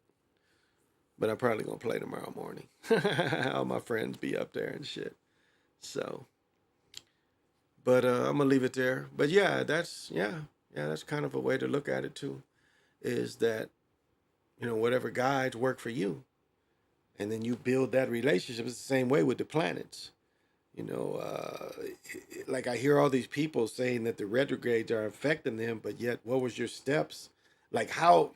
But I'm probably going to play tomorrow morning. All my friends be up there and shit. So. But I'm going to leave it there. But yeah, that's kind of a way to look at it too. Is that, whatever guides work for you. And then you build that relationship. It's the same way with the planets. Like I hear all these people saying that the retrogrades are affecting them, but yet what was your steps? Like how,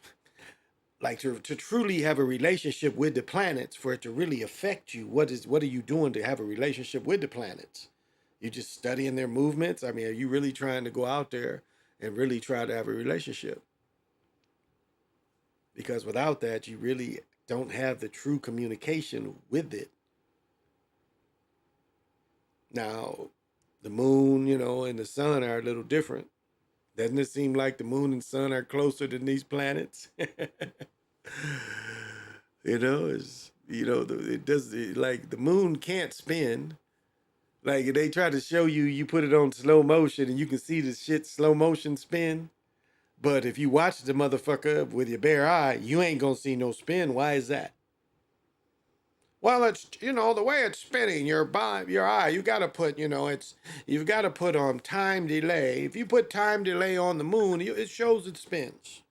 like to truly have a relationship with the planets, for it to really affect you, what are you doing to have a relationship with the planets? You just studying their movements? I mean, are you really trying to go out there and really try to have a relationship? Because without that, you really don't have the true communication with it. Now, the moon, and the sun are a little different. Doesn't it seem like the moon and sun are closer than these planets? It does, like the moon can't spin. Like they try to show you, you put it on slow motion and you can see the shit slow motion spin. But if you watch the motherfucker with your bare eye, you ain't gonna see no spin. Why is that? Well, it's, the way it's spinning your eye, you got to put, you've got to put on time delay. If you put time delay on the moon, it shows it spins.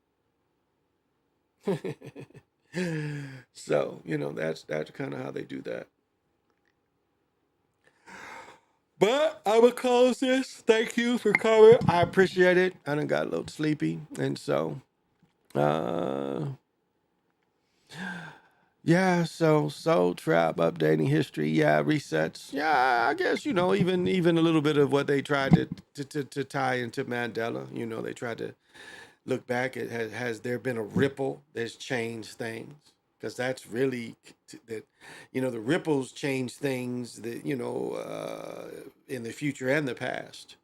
So, that's kind of how they do that. But I will close this. Thank you for coming. I appreciate it. I done got a little sleepy. And so, yeah, so trap updating history, yeah, resets, yeah, I guess even a little bit of what they tried to tie into Mandela. They tried to look back at has there been a ripple that's changed things, because that's really that the ripples change things that in the future and the past.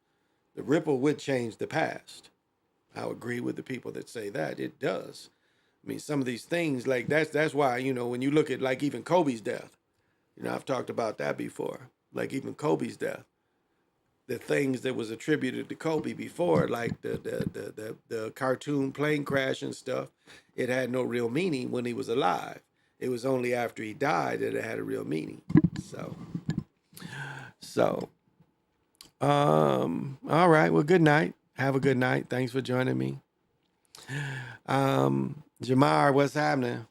The ripple would change the past. I agree with the people that say that it does. I mean, some of these things, like that's why, when you look at like even Kobe's death, I've talked about that before, like even Kobe's death, the things that was attributed to Kobe before, like the cartoon plane crash and stuff, it had no real meaning when he was alive. It was only after he died that it had a real meaning. So, all right. Well, good night. Have a good night. Thanks for joining me. Jamar, what's happening?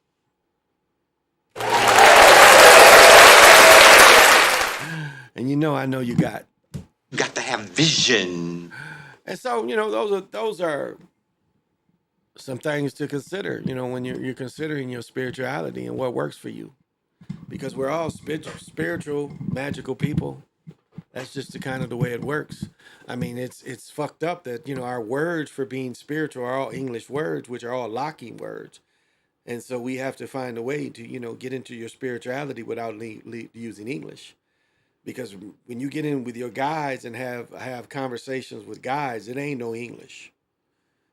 And I know you got to have vision. And so, those are some things to consider, when you're considering your spirituality and what works for you. Because we're all spiritual, magical people. That's just the kind of the way it works. I mean, it's fucked up that, our words for being spiritual are all English words, which are all locking words. And so we have to find a way to, get into your spirituality without using English. Because when you get in with your guides and have conversations with guides, it ain't no English.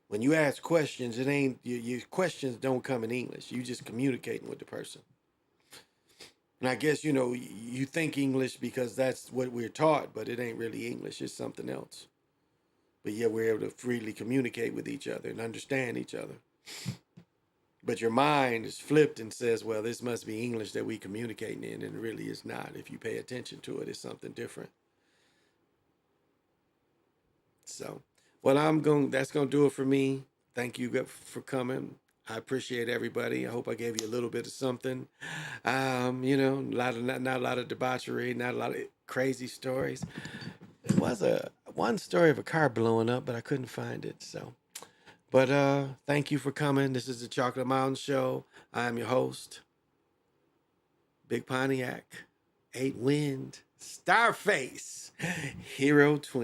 When you ask questions, it ain't your questions don't come in English. You just communicating with the person. And I guess, you think English because that's what we're taught, but it ain't really English. It's something else. But yet we're able to freely communicate with each other and understand each other. But your mind is flipped and says, well, this must be English that we communicating in, and really it's not. If you pay attention to it, it's something different. So, well, that's going to do it for me. Thank you for coming. I appreciate everybody. I hope I gave you a little bit of something. Not a lot of debauchery, not a lot of crazy stories. There was one story of a car blowing up, but I couldn't find it. So, But thank you for coming. This is the Chocolate Mountain Show. I am your host, Big Pontiac, 8 Wind, Starface, Hero Twin.